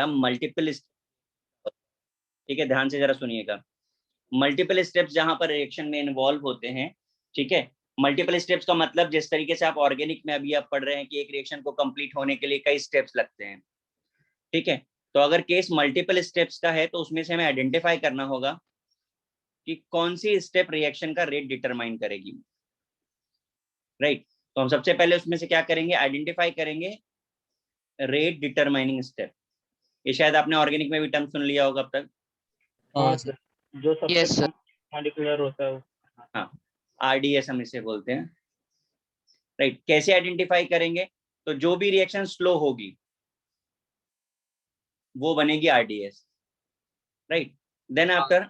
Multiple, ठीक है, ध्यान से जरा सुनिएगा। मल्टीपल स्टेप्स जहां पर रिएक्शन में इन्वॉल्व होते हैं, ठीक है, मल्टीपल स्टेप्स का मतलब जिस तरीके से आप ऑर्गेनिक में अभी आप पढ़ रहे हैं कि एक रिएक्शन को कंप्लीट होने के लिए कई स्टेप्स लगते हैं, ठीक है, तो अगर केस मल्टीपल स्टेप्स का है तो उसमें से हमें आइडेंटिफाई करना होगा कि कौन सी स्टेप रिएक्शन का रेट डिटरमाइन करेगी, राइट। तो हम सबसे पहले उसमें से क्या करेंगे, आइडेंटिफाई करेंगे रेट डिटरमाइनिंग स्टेप। ये शायद आपने ऑर्गेनिक में भी टर्म सुन लिया होगा अब तक। हाँ सर, जो सबसे यस सर, मॉलिक्यूलर होता है। हाँ, आरडीएस हम इसे बोलते हैं, राइट। कैसे आइडेंटिफाई करेंगे, तो जो भी रिएक्शन स्लो होगी वो बनेगी RDS, right. Then after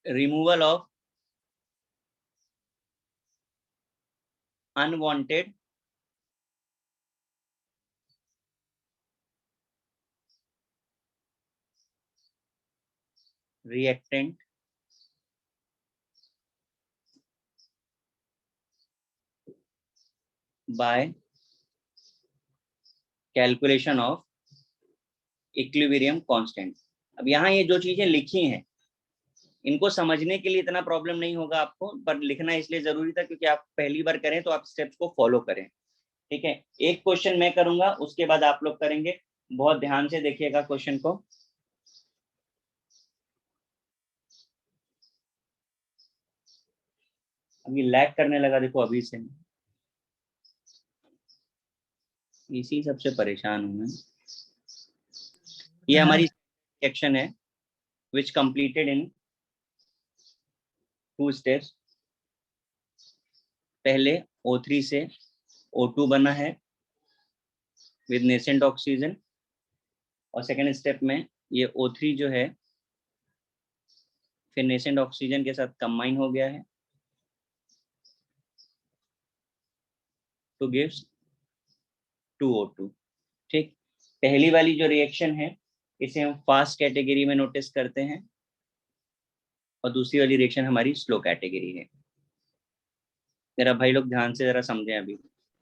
removal of unwanted reactant by calculation of equilibrium constant. अब यहाँ ये जो चीजें लिखी हैं इनको समझने के लिए इतना प्रॉब्लम नहीं होगा आपको, पर लिखना इसलिए जरूरी था क्योंकि आप पहली बार करें तो आप स्टेप्स को फॉलो करें, ठीक है। एक क्वेश्चन मैं करूंगा, उसके बाद आप लोग करेंगे। बहुत ध्यान से देखिएगा क्वेश्चन को। अभी लैग करने लगा, देखो अभी से, इसी सबसे परेशान हूं मैं। ये हमारी सेक्शन है विच कंप्लीटेड इन 2 स्टेप्स। पहले O3 से O2 बना है विद नेसेंट ऑक्सीजन, और सेकेंड स्टेप में ये O3 जो है फिर नेसेंट ऑक्सीजन के साथ कंबाइन हो गया है टू गिव्स 2O2, ठीक। पहली वाली जो रिएक्शन है इसे हम फास्ट कैटेगरी में नोटिस करते हैं, और दूसरी वाली रिएक्शन हमारी स्लो कैटेगरी है। मेरा भाई लोग ध्यान से जरा समझें। अभी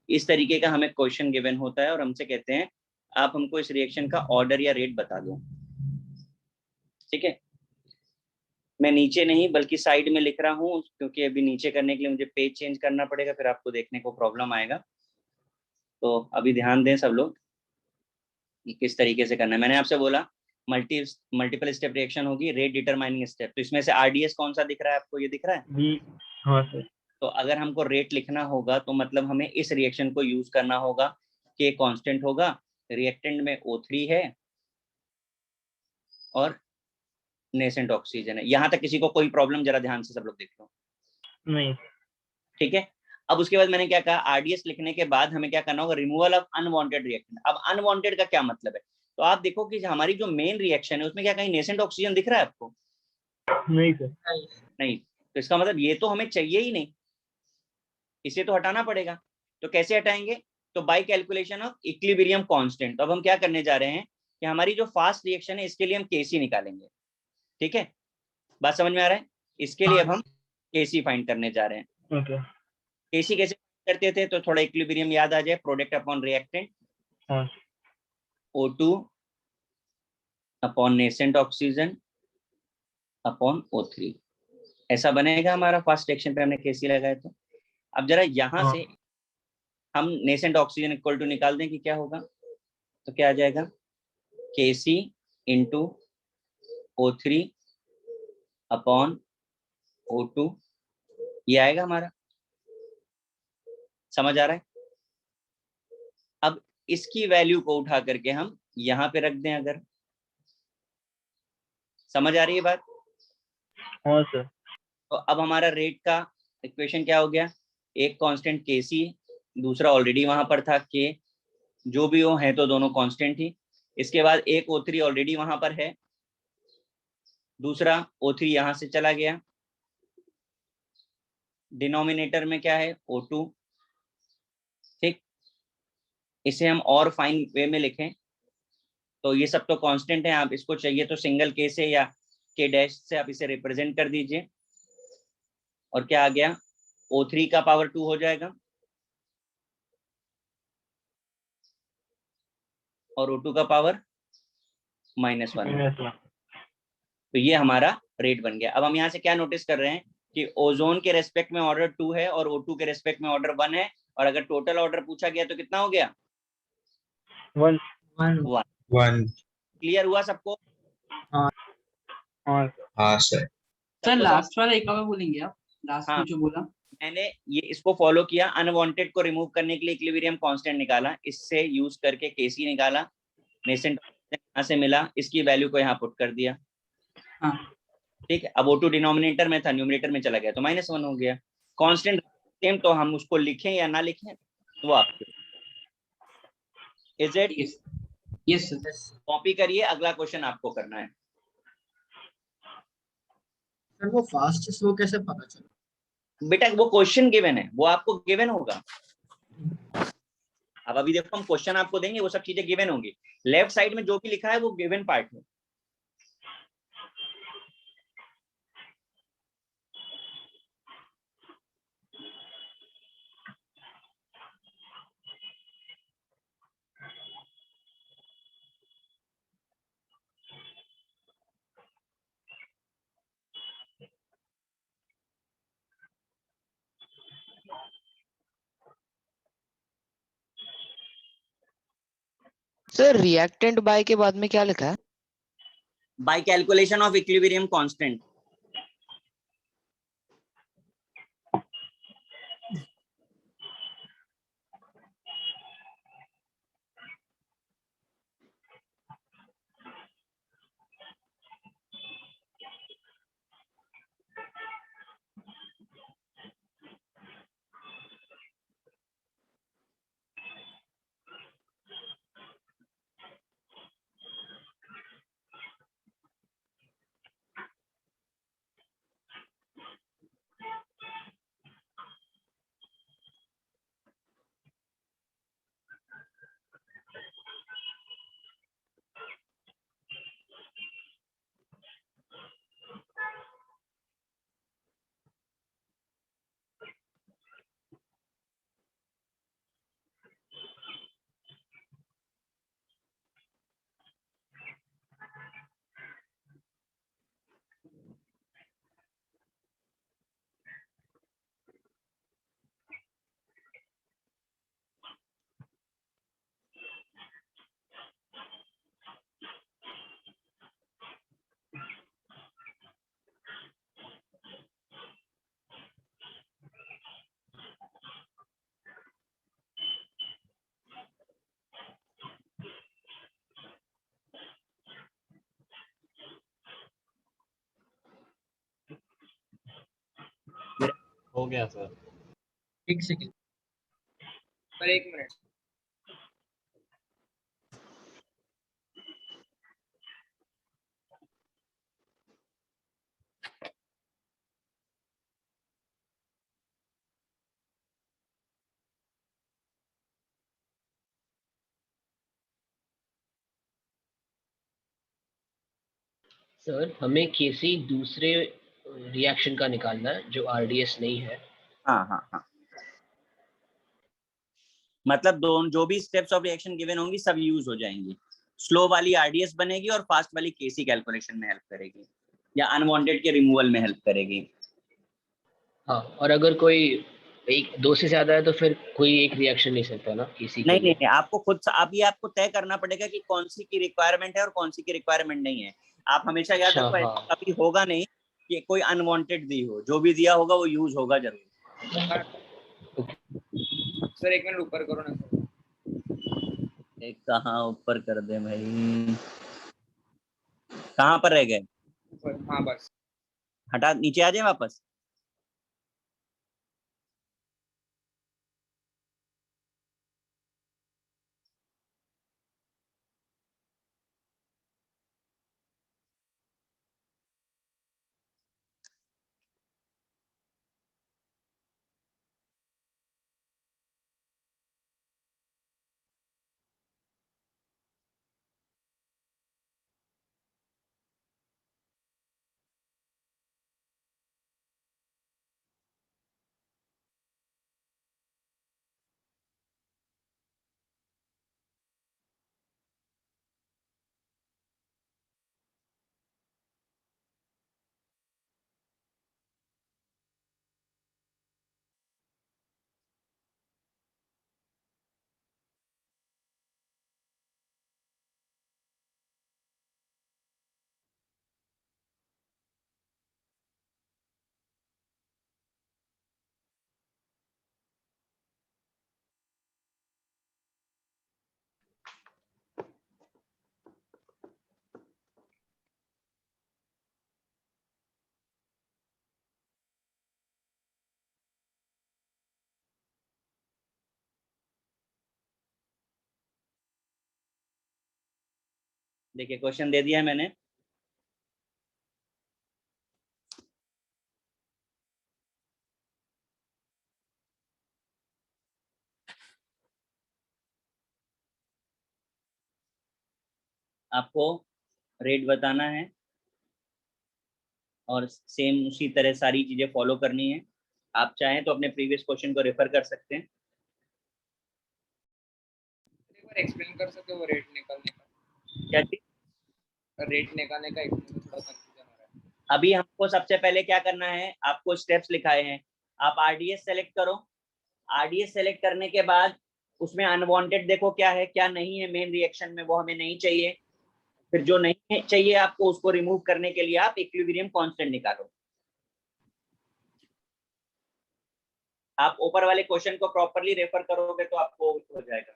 इस तरीके का हमें क्वेश्चन गिवन होता है और हमसे कहते हैं आप हमको इस रिएक्शन का ऑर्डर या रेट बता दो, ठीक है। मैं नीचे नहीं बल्कि साइड में लिख रहा हूँ क्योंकि अभी नीचे करने के लिए मुझे पेज चेंज करना पड़ेगा, फिर आपको देखने को प्रॉब्लम आएगा। तो अभी ध्यान दें सब लोग कि किस तरीके से करना है। मैंने आपसे बोला मल्टीपल स्टेप रिएक्शन होगी, रेट डिटरमाइनिंग स्टेप। तो इसमें से आरडीएस कौन सा दिख रहा है आपको, ये दिख रहा है। हाँ सर। तो अगर हमको रेट लिखना होगा तो मतलब हमें इस रिएक्शन को यूज करना होगा कि कांस्टेंट होगा, रिएक्टेंट में O3 है और नेसेंट ऑक्सीजन है। यहां तक किसी को कोई प्रॉब्लम, जरा ध्यान से सब लोग देख लो, नहीं। ठीक है। अब उसके बाद मैंने क्या कहा, आरडीएस लिखने के बाद हमें क्या करना होगा, रिमूवल ऑफ अनवांटेड रिएक्टेंट। अब अनवांटेड का क्या मतलब है, तो आप देखो कि हमारी जो मेन रिएक्शन है उसमें क्या कहीं नेसेंट ऑक्सीजन दिख रहा है आपको। नहीं सर। नहीं, तो इसका मतलब ये तो हमें चाहिए ही नहीं, इसे तो हटाना पड़ेगा। तो कैसे हटाएंगे, तो by calculation of equilibrium constant. तो अब हम क्या करने जा रहे हैं कि हमारी जो फास्ट रिएक्शन है इसके लिए हम केसी निकालेंगे, ठीक है। बात समझ में आ रहा है। इसके लिए अब हम केसी फाइंड करने जा रहे हैं। ओके। केसी कैसे करते थे, तो थोड़ा इक्विलिब्रियम याद आ जाए, प्रोडक्ट अपॉन रिएक्टेंट, हाँ। O2 upon nascent oxygen upon O3, ऐसा बनेगा हमारा फास्ट रिएक्शन पे हमने केसी लगाया। तो अब जरा यहां से हम नेसेंट ऑक्सीजन इक्वल टू निकाल दें कि क्या होगा, तो क्या आ जाएगा, Kc into O3 upon O2, ये आएगा हमारा। समझ आ रहा है। अब इसकी वैल्यू को उठा करके हम यहाँ पे रख दें, अगर समझ आ रही है बात। हाँ सर। तो अब हमारा रेट का इक्वेशन क्या हो गया, एक कांस्टेंट Kc, दूसरा ऑलरेडी वहां पर था K, जो भी हो है तो दोनों कांस्टेंट ही। इसके बाद एक O3 ऑलरेडी वहां पर है, दूसरा O3 यहां से चला गया, डिनोमिनेटर में क्या है O2, ठीक। इसे हम और फाइन वे में लिखें तो ये सब तो कांस्टेंट है, आप इसको चाहिए तो सिंगल K से या K डैश से आप इसे रिप्रेजेंट कर दीजिए, और क्या आ गया, O3 का पावर 2 हो जाएगा, और O2 का पावर -1। -1। तो ये हमारा रेट बन गया। अब हम यहाँ से क्या नोटिस कर रहे हैं कि ओजोन के रेस्पेक्ट में ऑर्डर 2 है और O2 के रेस्पेक्ट में ऑर्डर 1 है, और अगर टोटल ऑर्डर पूछा गया तो कितना हो गया? 1। 1। 1। क्लियर हुआ सबको? हाँ सर। हाँ सर। सर सबको लास्ट वाला एक और बोलेंगे आप, लास्ट हाँ, में जो बोला। मैंने ये इसको फॉलो किया, अनवांटेड को रिमूव करने के लिए इक्विलिब्रियम कांस्टेंट निकाला, इससे यूज करके केसी निकाला, नेसेंट यहाँ से मिला, इसकी वैल्यू को यहाँ पुट कर दिया। हाँ ठीक है, अब O2 डिनोमिनेटर में था, न्यूमरेटर में चला गया तो -1 हो गया। कांस्टेंट सेम, तो हम उसको लिखें या ना लिखें तो आपके, is it? Yes sir. Copy करिए, अगला क्वेश्चन आपको करना है। सर वो फास्ट स्लो कैसे पता चला? बेटा वो क्वेश्चन गिवन है, वो आपको गिवन होगा। अब अभी देखो हम क्वेश्चन आपको देंगे, वो सब चीजें गिवन होंगी। लेफ्ट साइड में जो भी लिखा है वो गिवन पार्ट है। सर रिएक्टेंट बाय के बाद में क्या लिखा है? By calculation of equilibrium constant. हो गया सर। एक सेकंड पर एक मिनट। सर हमें किसी दूसरे रिएक्शन का निकालना है जो आरडीएस नहीं है। हाँ हाँ हाँ, मतलब दोनों जो भी स्टेप्स ऑफ रिएक्शन गिवन होंगी सब यूज हो जाएंगी। स्लो वाली आरडीएस बनेगी और फास्ट वाली केसी कैलकुलेशन में हेल्प करेगी या अनवांटेड के रिमूवल में हेल्प करेगी। हाँ, और अगर कोई एक दो से ज्यादा है तो फिर कोई एक रिएक्शन नहीं सकता ना किसी के नहीं लिए। नहीं नहीं, आपको खुद अभी आपको तय करना पड़ेगा कि कौन सी की रिक्वायरमेंट है और कौन सी की रिक्वायरमेंट नहीं है। आप हमेशा याद अच्छा, रखो, हाँ। कभी होगा नहीं कि कोई अनवांटेड दी हो, जो भी दिया होगा वो यूज होगा जरूर। सर एक मिनट ऊपर करो ना सर। एक कहाँ ऊपर कर दे भाई, कहाँ पर रह गए? ऊपर, हाँ बस। हटा, नीचे आ जाए वापस। देखिए क्वेश्चन दे दिया है मैंने। आपको रेट बताना है और सेम उसी तरह सारी चीजें फॉलो करनी है। आप चाहें तो अपने प्रीवियस क्वेश्चन को रेफर कर सकते हैं। एक बार एक्सप्लेन कर सकते हो रेट निकालने का? क्या चीज? रेट निकालने का एक्सप्लेन थोड़ा कंफ्यूजन हो रहा है। अभी हमको सबसे पहले क्या करना है, आपको स्टेप्स लिखाए हैं। आप आरडीएस सेलेक्ट करो। आरडीएस सेलेक्ट करने के बाद उसमें अनवांटेड देखो क्या है क्या नहीं है, मेन रिएक्शन में वो हमें नहीं चाहिए। फिर जो नहीं चाहिए आपको उसको रिमूव करने के लिए आप इक्विलिब्रियम कांस्टेंट निकालो। आप ऊपर वाले क्वेश्चन को प्रॉपरली रेफर करोगे तो आपको हो जाएगा।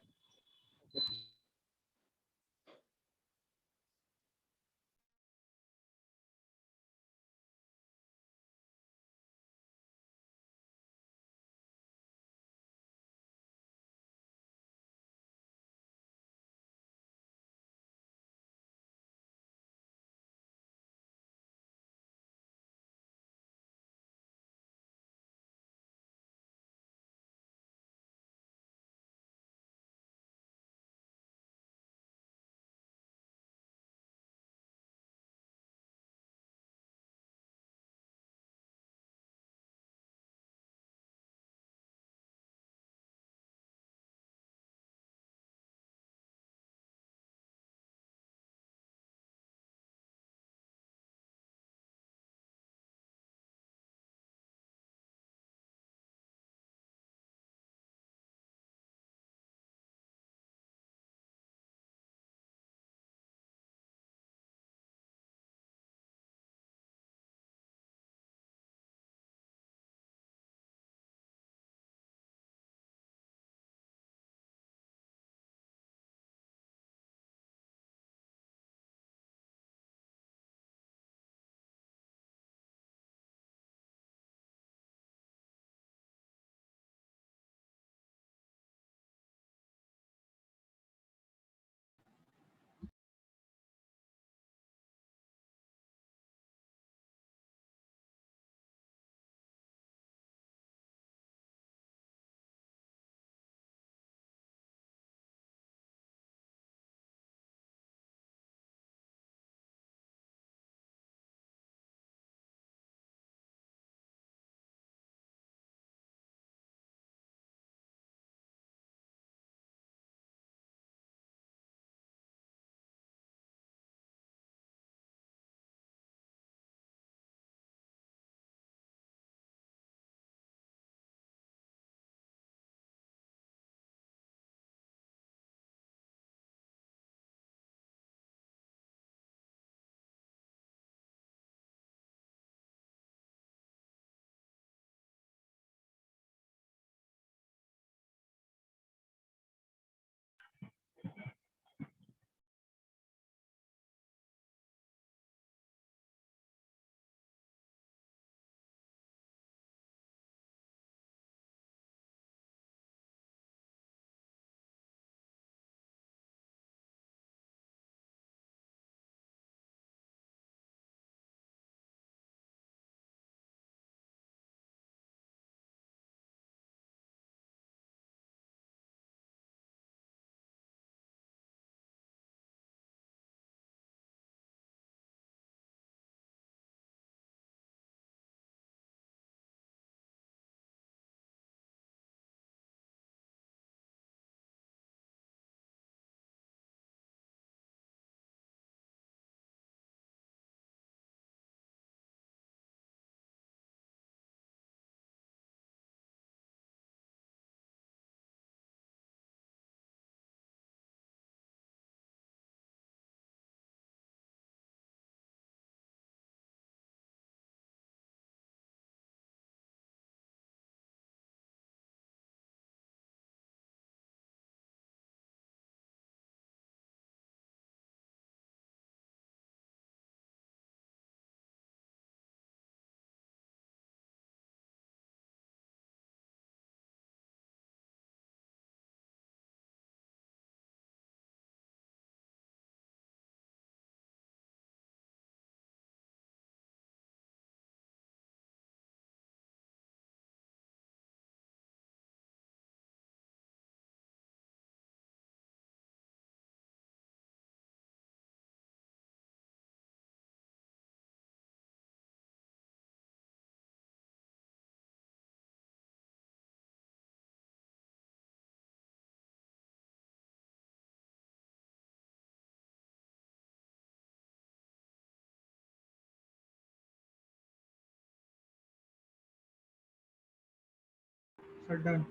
Sir done.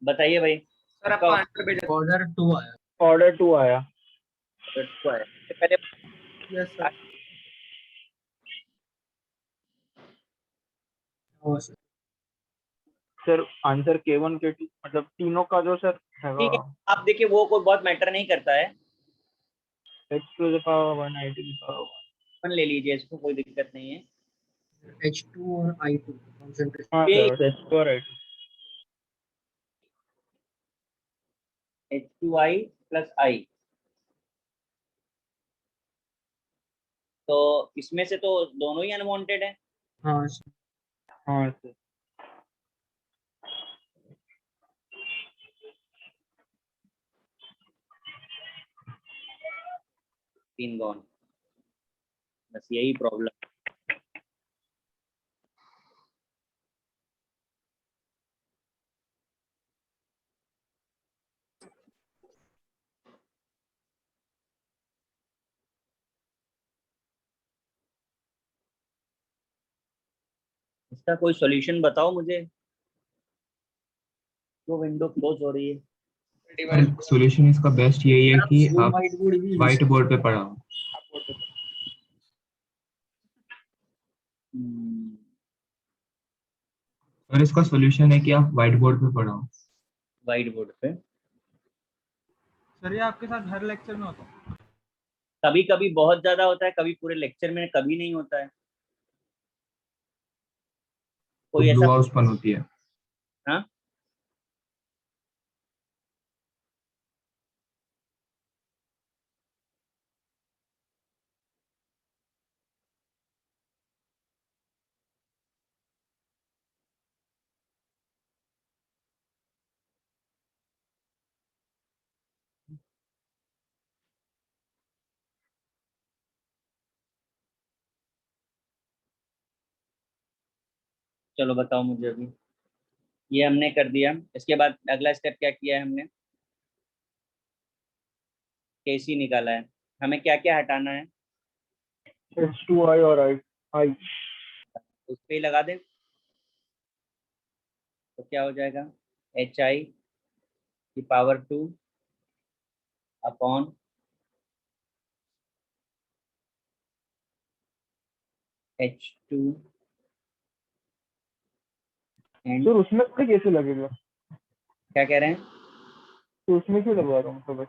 बताइए भाई। सर आपका आंसर भेजा ऑर्डर 2 आया। ऑर्डर 2 आया। तो है। पहले yes sir. Oh sir. Sir answer K1 K2 मतलब तीनों का जो सर ठीक है, हैगा आप देखिए वो कोई बहुत मैटर नहीं करता है, x⁻1 i⁻1। अपन ले लीजिए इसको, कोई दिक्कत नहीं है। H2 और I2 कॉन्सेंट्रेशन। हाँ ये सर h2 और i2। H2I प्लस I, तो इसमें से तो दोनों ही अनवांटेड है। हाँ सर। हाँ सर। 3 गॉन, बस यही प्रॉब्लम। इसका कोई सॉल्यूशन बताओ मुझे, जो विंडो क्लोज हो रही है। डिवाइस सॉल्यूशन इसका बेस्ट यही है आप कि सेम आप व्हाइट बोर्ड भी यूज व्हाइट बोर्ड पे पढ़ाओ। और इसका सॉल्यूशन है कि आप व्हाइट बोर्ड पे पढ़ाओ। व्हाइट बोर्ड पे सर ये आपके साथ हर लेक्चर में होता है? कभी कभी बहुत ज्यादा होता है, कभी पूरे लेक्चर में कभी नहीं होता है। तो कोई ब्लू ऐसा, हाउस पन होती है। हाँ चलो बताओ मुझे अभी। ये हमने कर दिया, इसके बाद अगला स्टेप क्या किया है हमने, केसी निकाला है, हमें क्या क्या हटाना है, h2i और i। उस पे ही लगा दें तो क्या हो जाएगा, HI⁻2 upon H2 and, sir उसमें थोड़ी कैसे लगेगा? क्या कह रहे हैं तो उसमें क्यों लगवा रहा हूँ तो बस।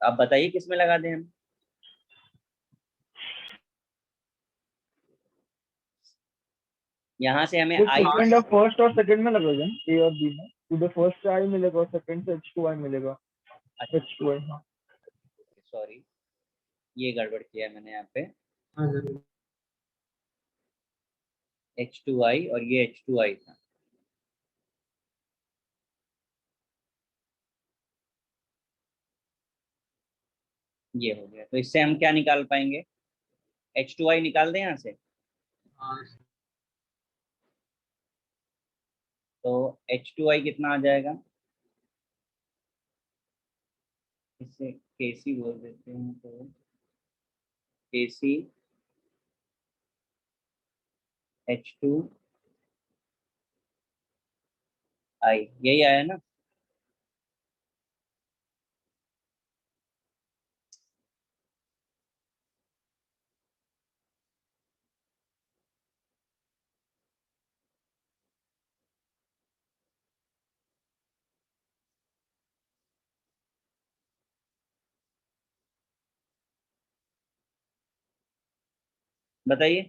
आप बताइए किस में लगा दें हम। यहाँ से हमें आई, सेकंड और फर्स्ट और सेकंड में लगेगा A और B में। उधर फर्स्ट से I मिलेगा और सेकंड से h2i मिलेगा। h2i हाँ। सॉरी ये गड़बड़ किया है मैंने यहाँ पे, हाँ जरूर। H2I और ये H2I था। ये हो गया, तो इससे हम क्या निकाल पाएंगे, H2I निकाल दें यहाँ से, हाँ तो H2I कितना आ जाएगा, इससे KC बोल देते हैं, तो KC H2I, यही आया ना। बताइए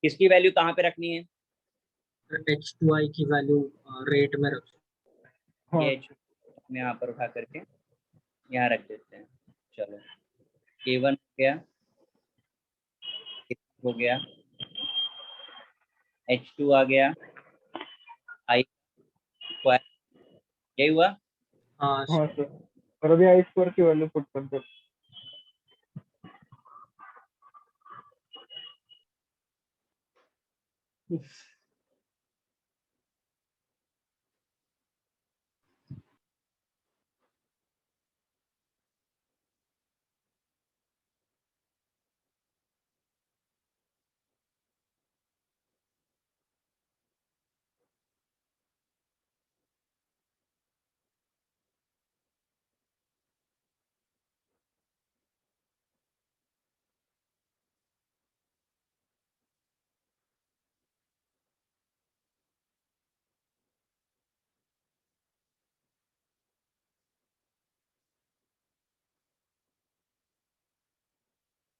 किसकी वैल्यू कहाँ पे रखनी है, H2i की वैल्यू रेट में रखो। हाँ ये H में यहाँ पर उठा करके यहाँ रख देते हैं। चलो K1 हो गया, K2 हो गया, H2 आ गया, I स्क्वायर, यही हुआ। हाँ हाँ सर। और अभी i² की वैल्यू पुट कर दो।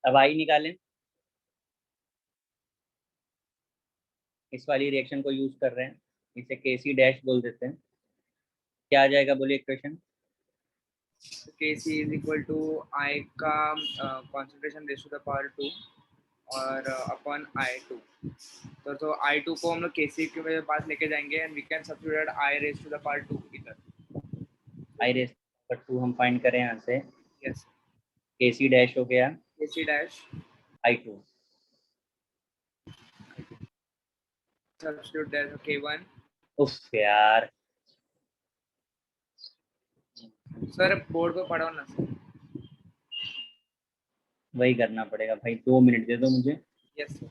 अब आई निकालें, इस वाली रिएक्शन को यूज कर रहे हैं, इसे केसी डैश बोल देते हैं। क्या आ जाएगा बोलिए equation? Kc is equal to I का concentration raised to the power 2 और अपन I2, तो I2 को हम लोग Kc के पास लेके जाएंगे and we can substitute I raised to the power 2 इधर। आई रेस पर 2 हम फाइंड करें यहाँ से, Yes, केसी डैश हो गया Kc dash I2, substitute there, so K1। उफ यार, सर बोर्ड पे पढ़ो ना सर। वही करना पड़ेगा भाई, 2 मिनट दे दो मुझे। Yes sir.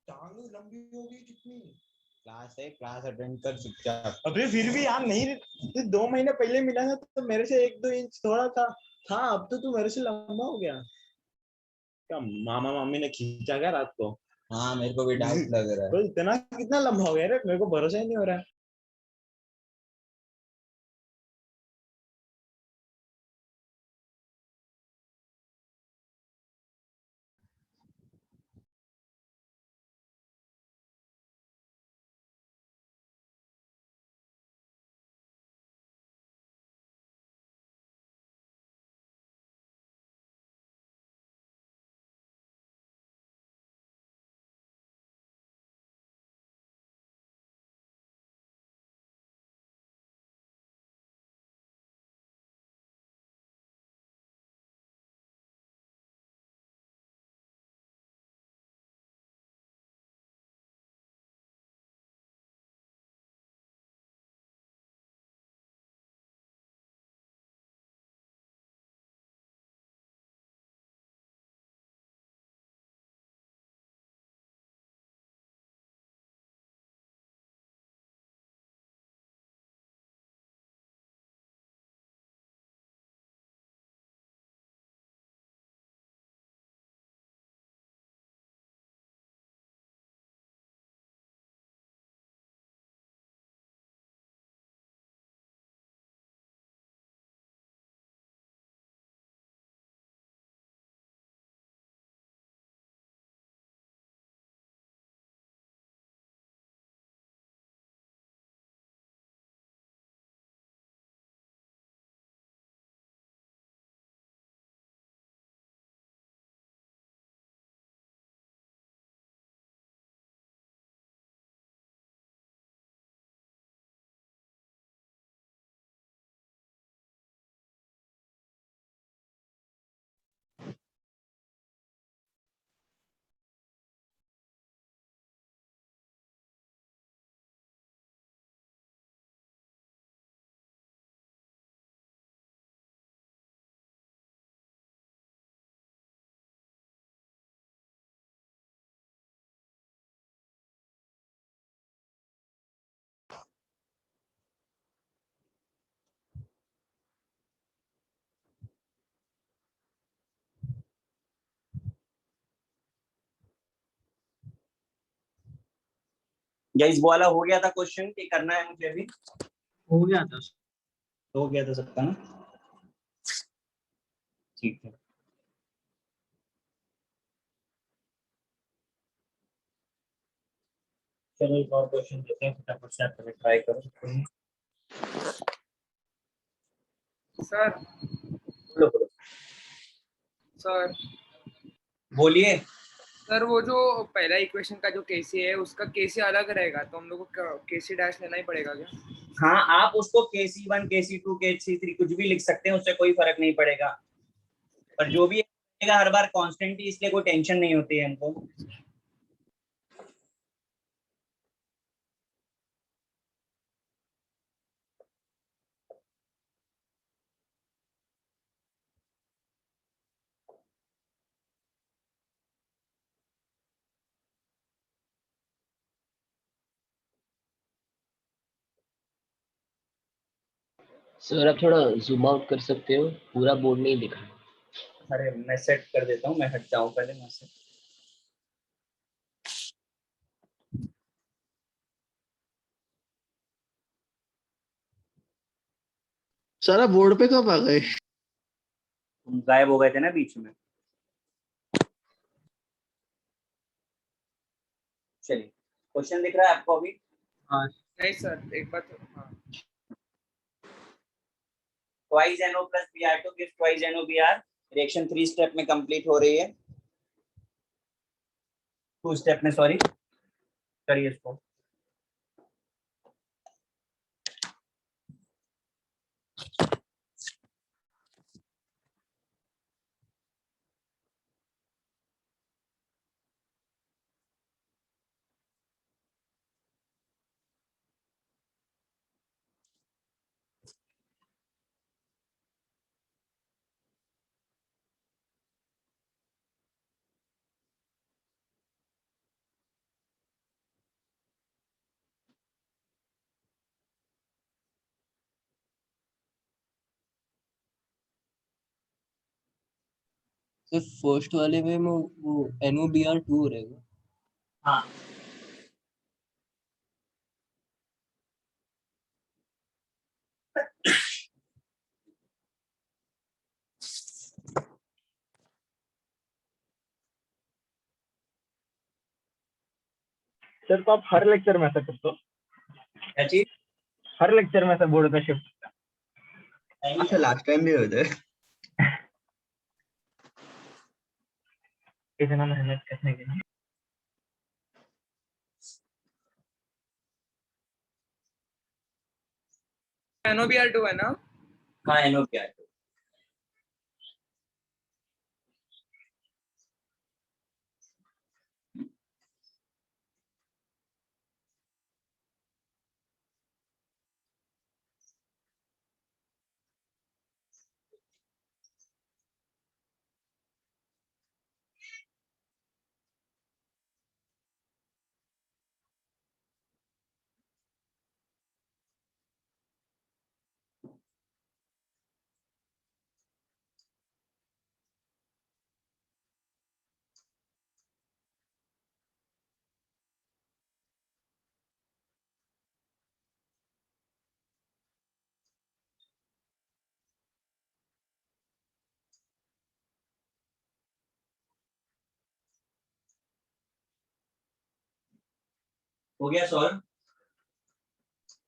टांग लंबी हो गई कितनी। क्लास है, क्लास अटेंड कर चुपचाप। अबे फिर भी यार नहीं, तो 2 महीने पहले मिला था तो मेरे से 1-2 इंच थोड़ा था। हाँ अब तो तू मेरे से लंबा हो गया। क्या मामा मामी ने खींचा क्या रात को? हाँ मेरे को भी डाउट लग रहा है। तो इतना कितना लंबा हो गया रे, मेरे को भरोसा ही नहीं हो रहा है। गाइस वो वाला हो गया था क्वेश्चन कि करना है मुझे अभी? हो गया था। हो गया था सबका ना? ठीक है। चलो एक और क्वेश्चन देते हैं, फटाफट से आप ट्राई करो। सर बोलो बोलो, सर बोलिए। सर वो जो पहला इक्वेशन का जो केसी है उसका केसी अलग रहेगा, तो हम लोग को केसी डैश लेना ही पड़ेगा क्या? हाँ, आप उसको KC1 KC2 KC3 कुछ भी लिख सकते हैं, उससे कोई फर्क नहीं पड़ेगा। पर जो भी है हर बार कांस्टेंट ही, इसलिए कोई टेंशन नहीं होती है हमको। सर आप थोड़ा जूम आउट कर सकते हो, पूरा बोर्ड नहीं दिख रहा। अरे मैं सेट कर देता हूँ, मैं हट जाऊँ पहले मैं से। सर आप बोर्ड पे कब आ गए? तुम गायब हो गए थे ना बीच में। चलिए, क्वेश्चन दिख रहा है आपको अभी? हाँ नहीं सर, एक बार तो हाँ। Twice NO plus Br2 gives twice NOBr। Reaction 3 step में कंप्लीट हो रही है, 2 स्टेप में, सॉरी। करिए इसको। सिर्फ फर्स्ट वाले में वो NOBr2 रहेगा। हाँ, सर तो आप हर लेक्चर में ऐसा करते हो? क्या चीज? हर लेक्चर में ऐसा बोर्ड का शिफ्ट? अच्छा लास्ट टाइम भी होता है। इतना मेहनत करने के लिए। NOBr2 है ना? हाँ, NOBr2। हो गया सॉल्व?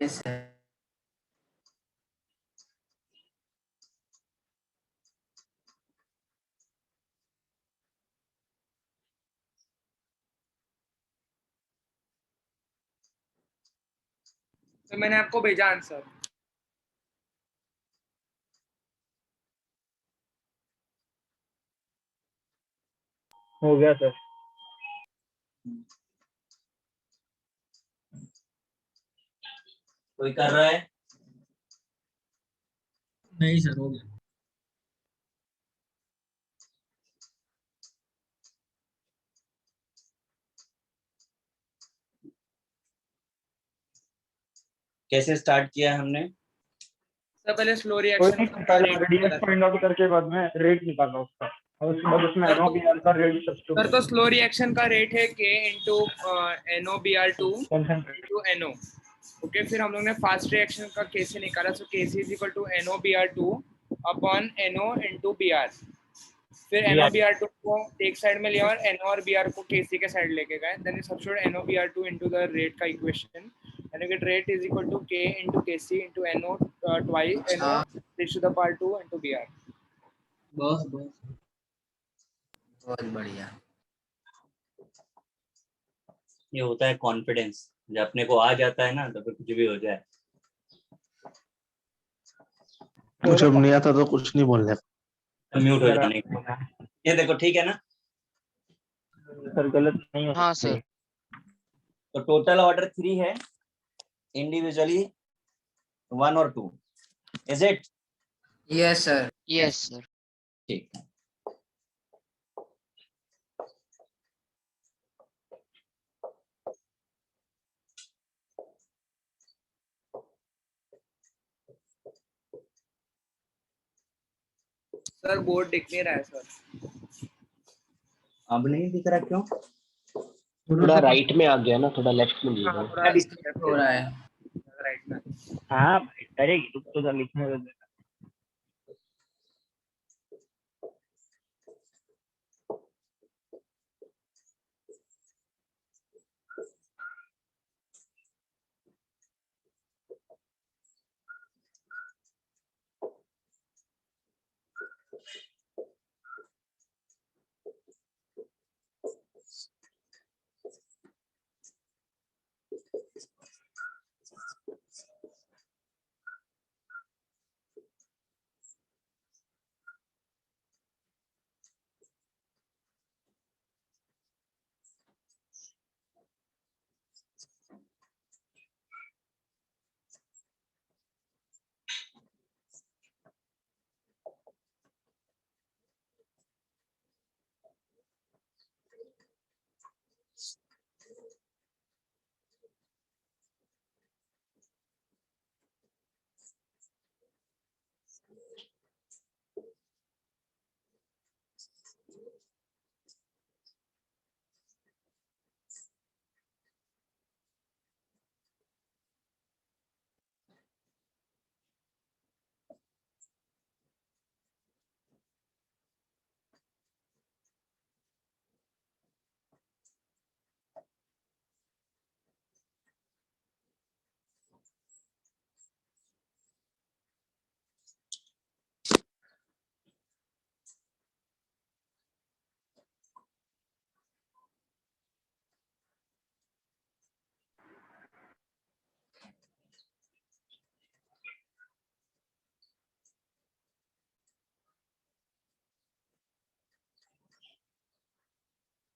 Yes sir. तो मैंने आपको भेजा आंसर। हो गया सर। कोई कर रहा है? नहीं सर हो गया। कैसे स्टार्ट किया हमने? तो पहले स्लो कोई रिएक्शन नहीं, पहले रेडियस फाइंड आउट करके बाद में रेट निकालना उसका, और उसके बाद उसमें NOBR का रेट सब्स्टिट्यूट सर तो स्लो रिएक्शन का रेट है K into NOBR2 concentrate. Into NO। Okay, फिर हम लोग ने फास्ट रिएक्शन का Kc निकाला, so Kc is equal to NOBR2 upon NO into BR। फिर NOBR2 को एक साइड में लिया और NO और BR को Kc के साइड लेके गए, then you substitute NOBR2 into the rate का equation, and you get rate is equal to K into Kc into NO twice NO raised to the power 2 into BR। बस बस बहुत बढ़िया। ये होता है कॉन्फिडेंस, जब अपने को आ जाता है ना तो फिर कुछ भी हो जाए। मुझे अब नहीं आता तो कुछ नहीं बोलने का। म्यूट हो जाने का। ये देखो ठीक है ना? सर गलत नहीं हो हाँ सकती। सर। तो टोटल ऑर्डर 3 है, इंडिविजुअली 1 और 2, is it? Yes sir. Yes sir. ठीक है। सर बोर्ड दिख नहीं रहा है सर। अब नहीं दिख रहा क्यों? थोड़ा राइट में आ गया ना, थोड़ा लेफ्ट में नहीं हाँ, है। थोड़ा हो रहा है। राइट में। हाँ अरे तो सर लिखने दे।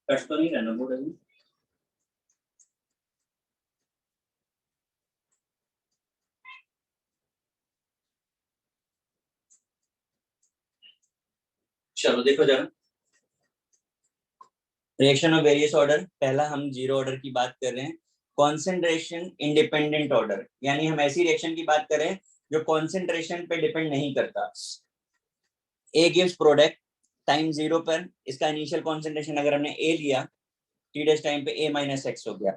कट तो नहीं रहना बोर्ड अभी? चलो देखो जरा, रिएक्शन ऑफ वेरियस ऑर्डर। पहला हम जीरो ऑर्डर की बात कर रहे हैं, कॉन्सेंट्रेशन इंडिपेंडेंट ऑर्डर, यानी हम ऐसी रिएक्शन की बात कर रहे हैं जो कॉन्सेंट्रेशन पे डिपेंड नहीं करता। ए गिव्स प्रोडक्ट टाइम 0 पर, इसका इनिशियल कॉन्सेंट्रेशन अगर हमने ए लिया, टी डैश टाइम पे ए माइनस एक्स हो गया।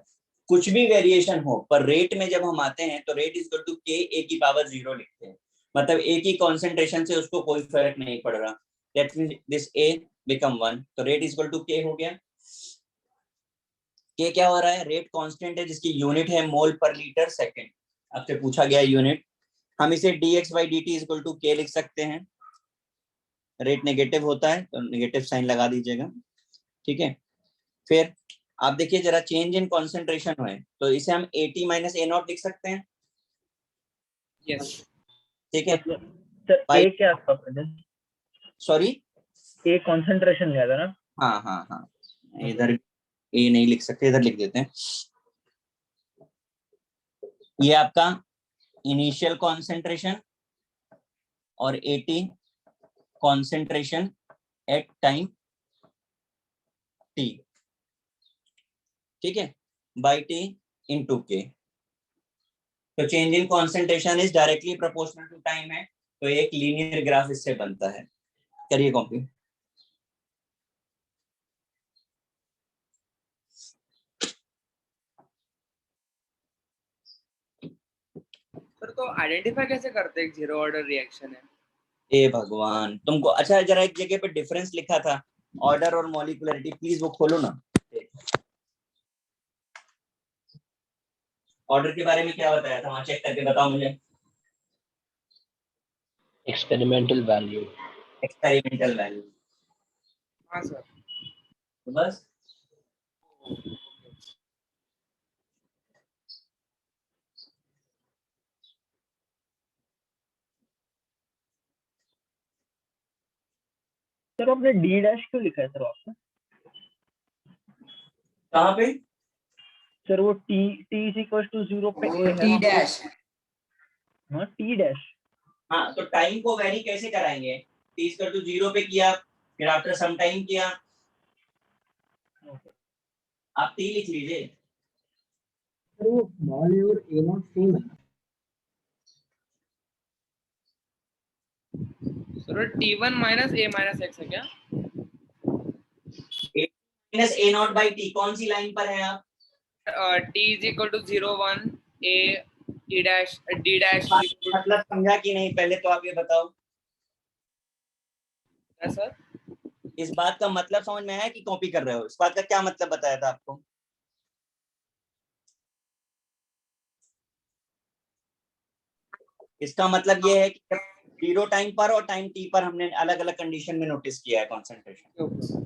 कुछ भी वेरिएशन हो पर रेट में जब हम आते हैं तो rate is equal to k ए की पावर 0 लिखते हैं, मतलब ए की कॉन्सेंट्रेशन से उसको कोई फर्क नहीं पड़ रहा। That means this A become 1, तो रेट इज इक्वल टू के हो गया। के क्या हो रहा है? रेट कांस्टेंट है जिसकी यूनिट है मोल पर लीटर सेकंड, आपसे पूछा गया यूनिट। हम इसे dx/dt इज इक्वल टू के लिख सकते हैं। रेट नेगेटिव होता है तो नेगेटिव साइन लगा दीजिएगा, ठीक है। फिर आप देखिए जरा, चेंज इन कॉन्सेंट्रेशन हुए तो इसे हम AT माइनस A0 लिख सकते हैं। यस। ठीक है। सर ए क्या था प्रेजेंट? सॉरी, ए कंसंट्रेशन लिया था ना? हाँ हाँ हाँ, इधर ए नहीं लिख सकते, इधर लिख देते हैं। ये आपका इनिशियल कॉन्सेंट्रेशन और AT concentration at time t, ठीक है, बाई टी इंटू के। तो change in concentration is directly proportional to time है, तो एक लीनियर ग्राफ इससे बनता है। करिए कॉपी। सर तो आइडेंटिफाई कैसे करते हैं जीरो ऑर्डर रिएक्शन है? ए भगवान, तुमको अच्छा जरा एक जगह पे डिफरेंस लिखा था ऑर्डर और मॉलिक्यूलरिटी, प्लीज वो खोलो ना। ऑर्डर के बारे में क्या बताया था वहां, चेक करके बताओ मुझे। Experimental value. Experimental value. हाँ सर। तो बस सर आपने डी डैश क्यों लिखा है सर आपने? कहाँ पे सर वो t t is equal to 0 पे ए है। T dash. हाँ टी डैश। हाँ, तो टाइम को वेरी कैसे कराएंगे? टी इक्वल टू 0 पे किया, फिर आफ्टर सम टाइम किया, आप टी लिख लीजिए। सर वो स्मॉल ए और ए नॉट सेम है। Sir T1 minus A minus X है क्या? Minus A naught by t, कौन सी लाइन पर है आप? T is equal to 0 1 A T dash D dash. मतलब समझा कि नहीं, पहले तो आप ये बताओ। सर इस बात का मतलब समझ में आया कि कॉपी कर रहे हो? इस बात का क्या मतलब बताया था आपको? इसका मतलब ये है कि जीरो टाइम पर और टाइम टी पर हमने अलग अलग कंडीशन में नोटिस किया है कॉन्सेंट्रेशन।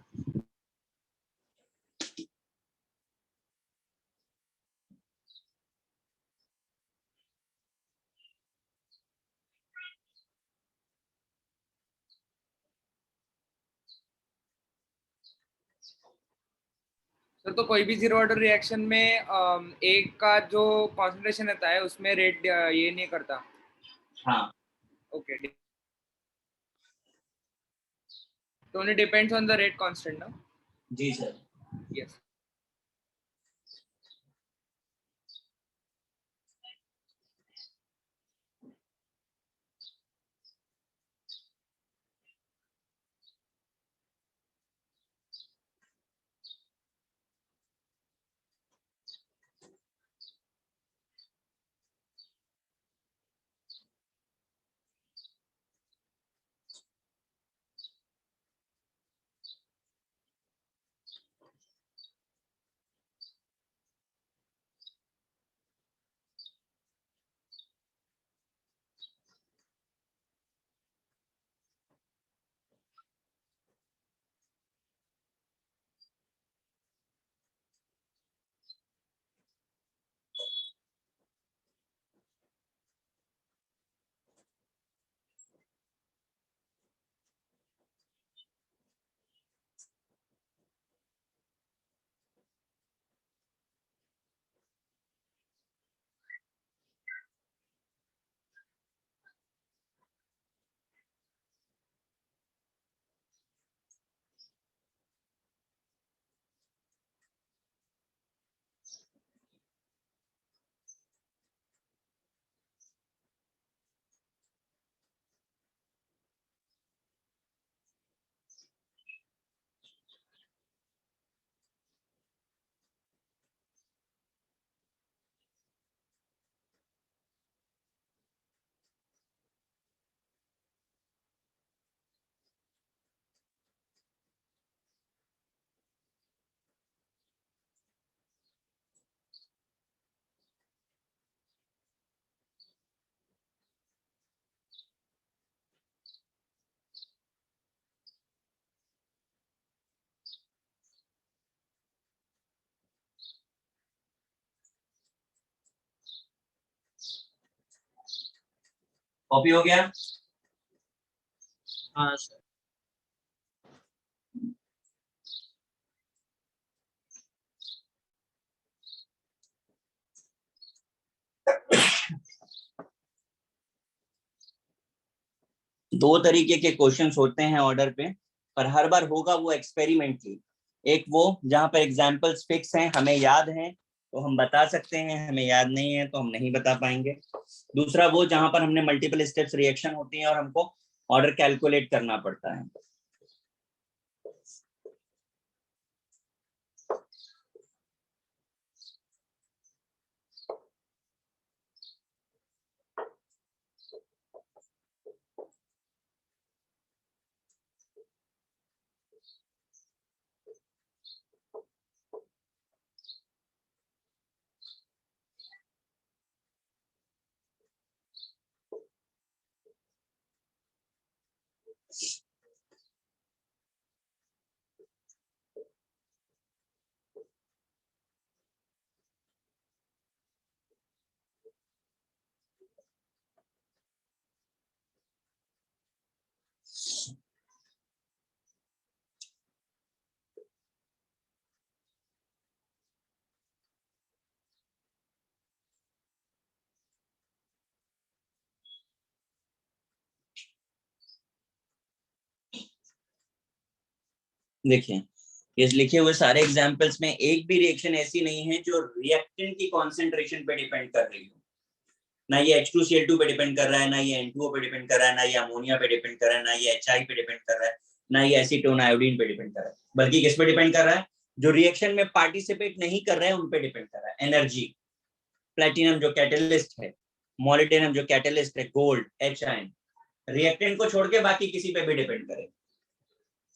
सर तो कोई भी जीरो ऑर्डर रिएक्शन में एक का जो कॉन्सेंट्रेशन रहता है उसमें रेट ये नहीं करता। हाँ ओके, तो only depends on the rate constant ना? जी सर। Yes. कॉपी हो गया? हाँ सर। दो तरीके के क्वेश्चंस होते हैं ऑर्डर पे, पर हर बार होगा वो एक्सपेरिमेंटली। एक वो जहां पर एग्जांपल्स फिक्स हैं, हमें याद हैं तो हम बता सकते हैं, हमें याद नहीं है तो हम नहीं बता पाएंगे। दूसरा वो जहां पर हमने मल्टीपल स्टेप्स रिएक्शन होती है और हमको ऑर्डर कैलकुलेट करना पड़ता है। देखिए इस लिखे हुए सारे एग्जाम्पल्स में एक भी रिएक्शन ऐसी नहीं है जो रिएक्टेंट की कॉन्सेंट्रेशन पे डिपेंड कर रही हो। ना ये H2Cl2 पे डिपेंड कर रहा है, ना ये N2O पे डिपेंड कर रहा है, ना ये अमोनिया पे डिपेंड कर रहा है, ना ये HI पे डिपेंड कर रहा है, ना ये एसीटोन आयोडीन पे डिपेंड कर रहा है। बल्कि किस पे डिपेंड कर रहा है? जो रिएक्शन में पार्टिसिपेट नहीं कर रहे हैं उन पे डिपेंड कर रहा है। एनर्जी, प्लेटिनम जो कैटलिस्ट है, मोलिब्डेनम जो कैटलिस्ट है, गोल्ड, H आयन, रिएक्टेंट को छोड़ के बाकी किसी पे भी डिपेंड करे।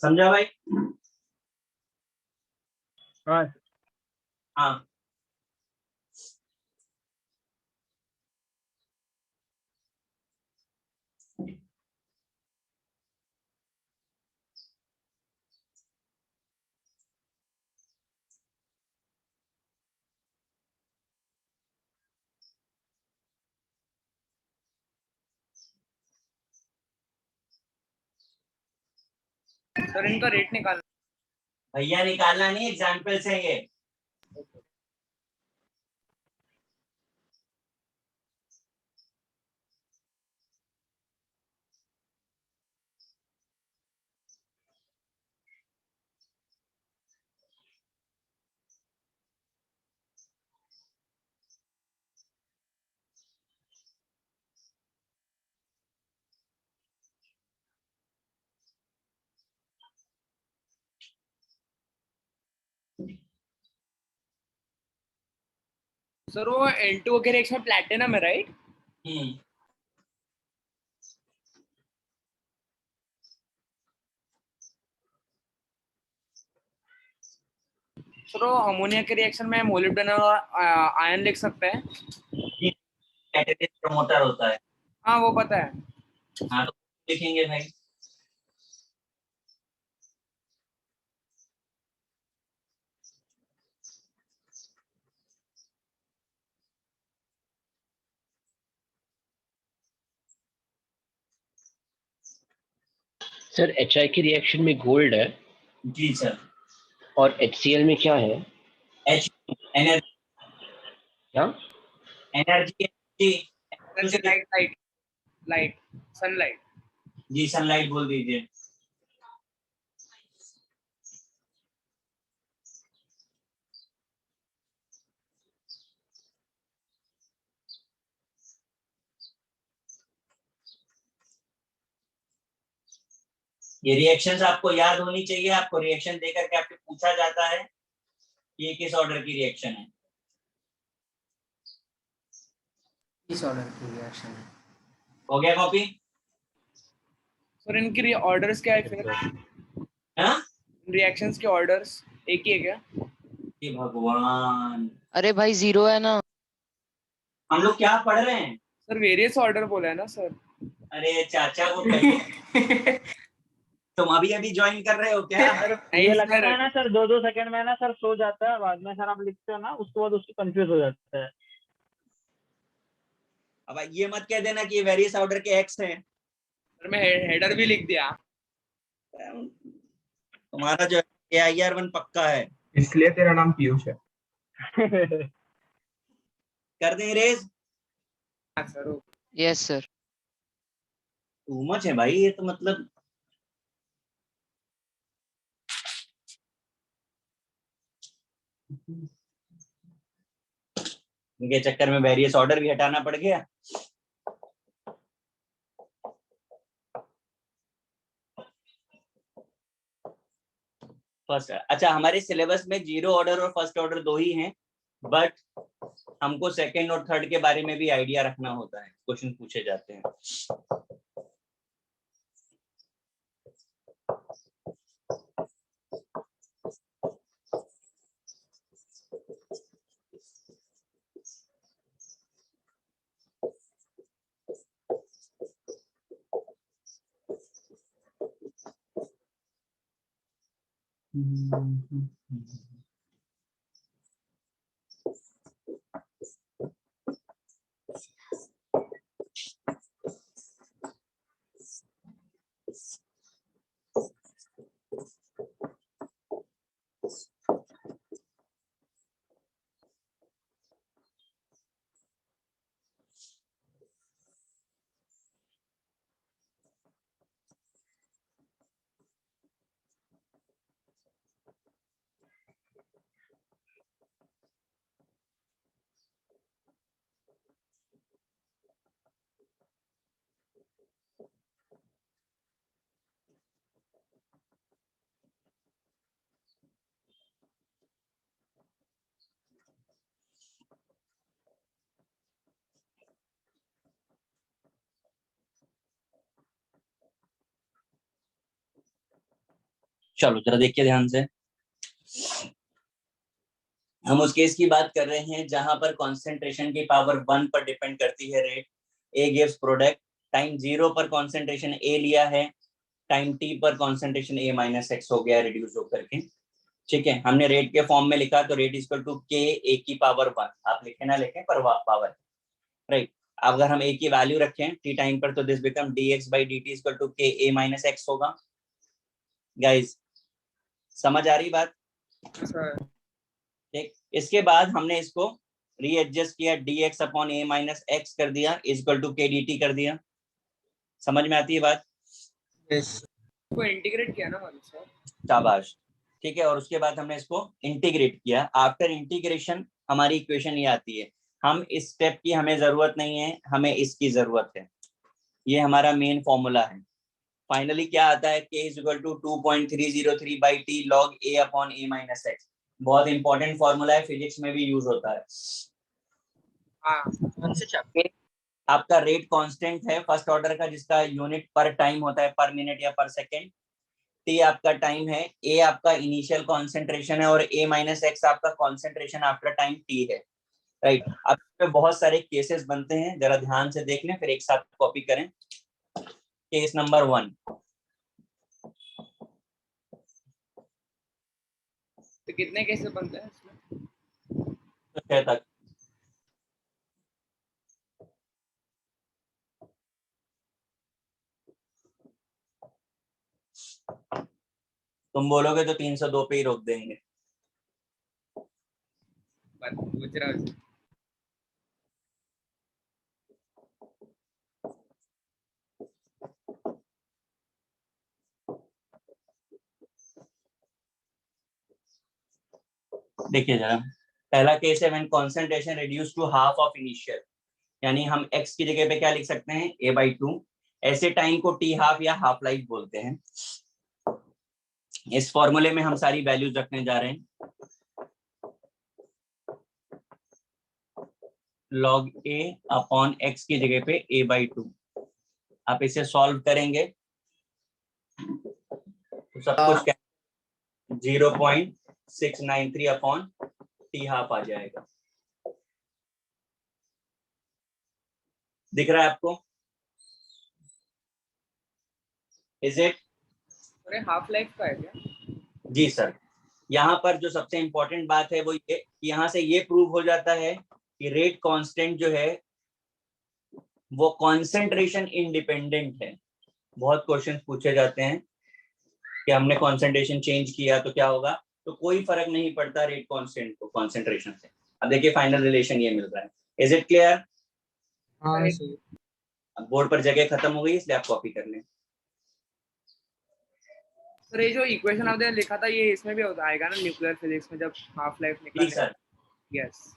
समझा भाई? हाँ हाँ सर इनका रेट निकालना। भैया निकालना नहीं, एग्जाम्पल्स है ये। सर वो N2O के रिएक्शन में प्लैटिनम है राइट? सर वो अमोनिया के रिएक्शन में मोलिब्डेनम और आयन लिख सकते हैं। कैटेलिस्ट प्रमोटर होता है। हाँ वो पता है। हाँ तो लिखेंगे भाई। सर HI की रिएक्शन में गोल्ड है। जी सर। और HCl में क्या है? H एनर्जी, क्या? Energy light light light sunlight. जी सनलाइट बोल दीजिए। ये रिएक्शंस आपको याद होनी चाहिए। आपको रिएक्शन देकर के आपसे पूछा जाता है कि ये किस ऑर्डर की रिएक्शन है। किस ऑर्डर की रिएक्शन है? हो गया कॉपी? सर इनकी ऑर्डर्स क्या है फिर? हाँ? रिएक्शंस के ऑर्डर्स एक ही है क्या? हे भगवान, अरे भाई 0 है ना। हम लोग क्या पढ़ रहे हैं? सर वेरियस ऑर्डर बोला है ना सर। अरे चाचा वो पहले तुम अभी अभी ज्वाइन कर रहे हो क्या? ये लगता है ना सर 2-2 सेकंड में ना सर सो जाता है, बाद में सर आप लिखते हो ना उसके बाद उसको कंफ्यूज हो जाता है। अब ये मत कह देना कि ये वेरियस ऑर्डर के एक्स हैं। सर मैं हेडर भी लिख दिया। तुम्हारा जो AIR1 पक्का है, इसलिए तेरा नाम पीयूष है। कर दें रेज? हाँ sir. Yes sir. Too much है भाई ये तो, मतलब इनके चक्कर में वेरियस ऑर्डर भी हटाना पड़ गया। फर्स्ट, अच्छा हमारे सिलेबस में 0 ऑर्डर और फर्स्ट ऑर्डर 2 ही हैं, बट हमको सेकंड और थर्ड के बारे में भी आइडिया रखना होता है, क्वेश्चन पूछे जाते हैं। चलो जरा देखिए ध्यान से, हम उस केस की बात कर रहे हैं जहां पर कंसंट्रेशन की पावर 1 पर डिपेंड करती है rate. A gives product, time 0 पर कंसंट्रेशन ए लिया है, टाइम टी पर कंसंट्रेशन ए माइनस एक्स हो गया रिड्यूस होकर के। ठीक है, हमने रेट के फॉर्म में लिखा तो रेट इक्वल टू के ए की पावर 1, आप लिखे ना लिखें पर पावर, राइट। अगर हम ए की वैल्यू रखें टी टाइम पर तो this become dx by dt equal to k A minus x होगा। गाइस समझ आ रही बात? ठीक, इसके बाद हमने इसको रीएडजस्ट किया, dx अपॉन ए माइनस एक्स कर दिया इक्वल टू के dt कर दिया। समझ में आती है बात? इसको इंटीग्रेट किया ना सर? शाबाश, ठीक है। और उसके बाद हमने इसको इंटीग्रेट किया। आफ्टर इंटीग्रेशन हमारी इक्वेशन ये आती है। हम इस स्टेप की हमें जरूरत नहीं है, हमें इसकी जरूरत है। ये हमारा मेन फॉर्मूला है। फाइनली क्या आता है, k is equal to 2.303 by t log a upon a minus x. बहुत इंपॉर्टेंट फॉर्मूला है, फिजिक्स में भी यूज होता है। आपका रेट कांस्टेंट है फर्स्ट ऑर्डर का, जिसका यूनिट पर टाइम होता है, पर मिनट या पर सेकेंड। टी आपका टाइम है, ए आपका इनिशियल कॉन्सेंट्रेशन है और ए माइनस एक्स आपका कॉन्सेंट्रेशन आफ्टर टाइम टी है, राइट। अब पे बहुत सारे केसेस बनते हैं, जरा ध्यान से देख लें फिर एक साथ कॉपी करें। केस नंबर 1, तो कितने केसेस बनते हैं इसमें? 6 तक। तुम बोलोगे तो 302 पे ही रोक देंगे। पूछ रहा हूँ। देखिए जरा, पहला केस है when concentration reduce to half of initial, यानी हम x की जगह पे क्या लिख सकते हैं, a/2। ऐसे टाइम को टी हाफ या हाफ लाइफ बोलते हैं। इस फॉर्मूले में हम सारी वैल्यूज रखने जा रहे हैं। log a अपॉन x की जगह पे a/2। आप इसे सॉल्व करेंगे तो सब कुछ 0.693 अपॉन टी हाफ आ जाएगा। दिख रहा है आपको? Is it? अरे हाफ लाइफ का है क्या? जी सर। यहाँ पर जो सबसे इंपॉर्टेंट बात है वो ये, यहाँ से ये प्रूव हो जाता है कि रेट कांस्टेंट जो है वो कंसंट्रेशन इंडिपेंडेंट है। बहुत क्वेश्चन पूछे जाते हैं कि हमने कंसंट्रेशन चेंज किया तो क्या होगा, तो कोई फर्क नहीं पड़ता रेट कांस्टेंट को कंसंट्रेशन से। अब देखिए फाइनल रिलेशन ये मिल रहा है। Is it clear? हाँ सही। अब बोर्ड पर जगह खत्म हो गई इसलिए आप कॉपी कर लें। सर ये जो इक्वेशन आपने लिखा था ये इसमें भी होता आएगा ना न्यूक्लियर फिजिक्स में, जब हाफ लाइफ निकालेंगे? Sir yes.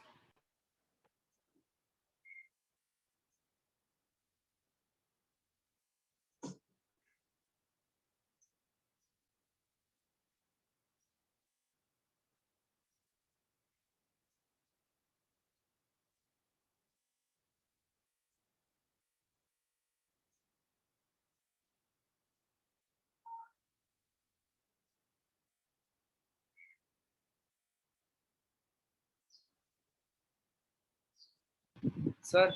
सर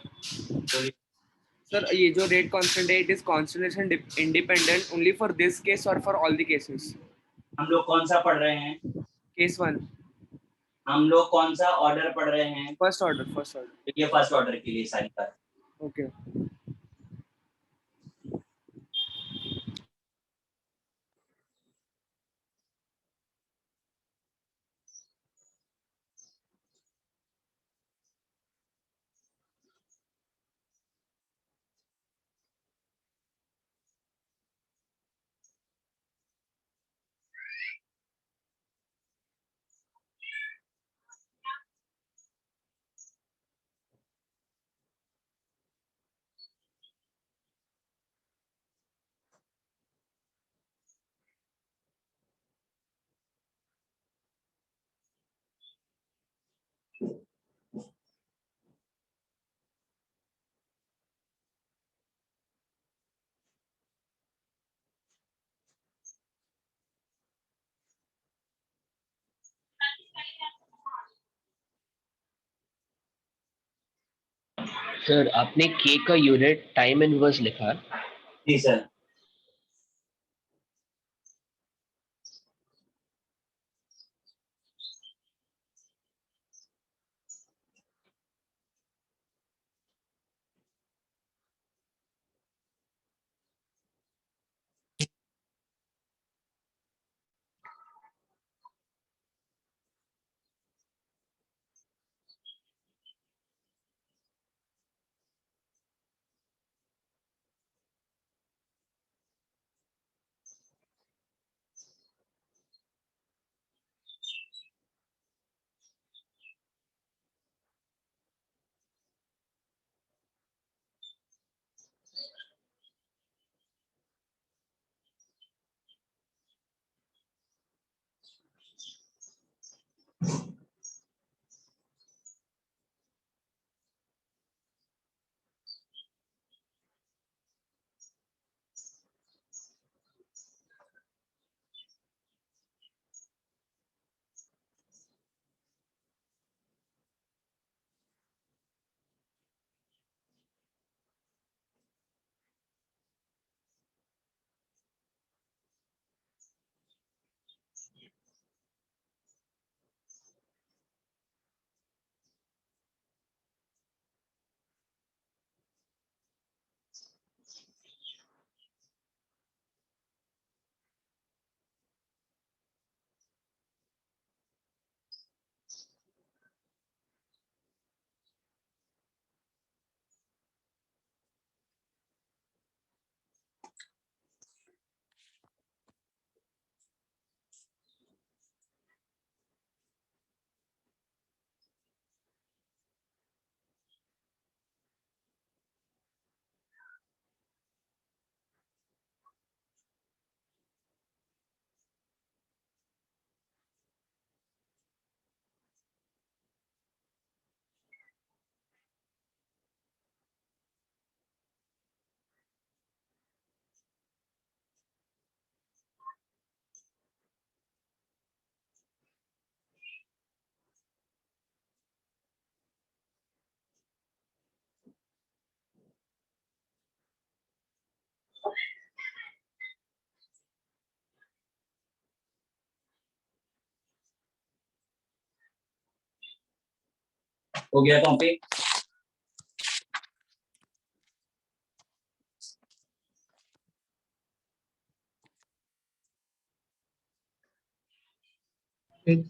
सर ये जो रेट कांस्टेंट है, it is constellation independent only for this case और फॉर ऑल द केसेस? हम लोग कौन सा पढ़ रहे हैं? केस 1, हम लोग कौन सा ऑर्डर पढ़ रहे हैं? First order. ये फर्स्ट ऑर्डर के लिए सारी बात। ओके सर आपने के का यूनिट टाइम इनवर्स लिखा है। जी सर। हो गया कॉपी? एक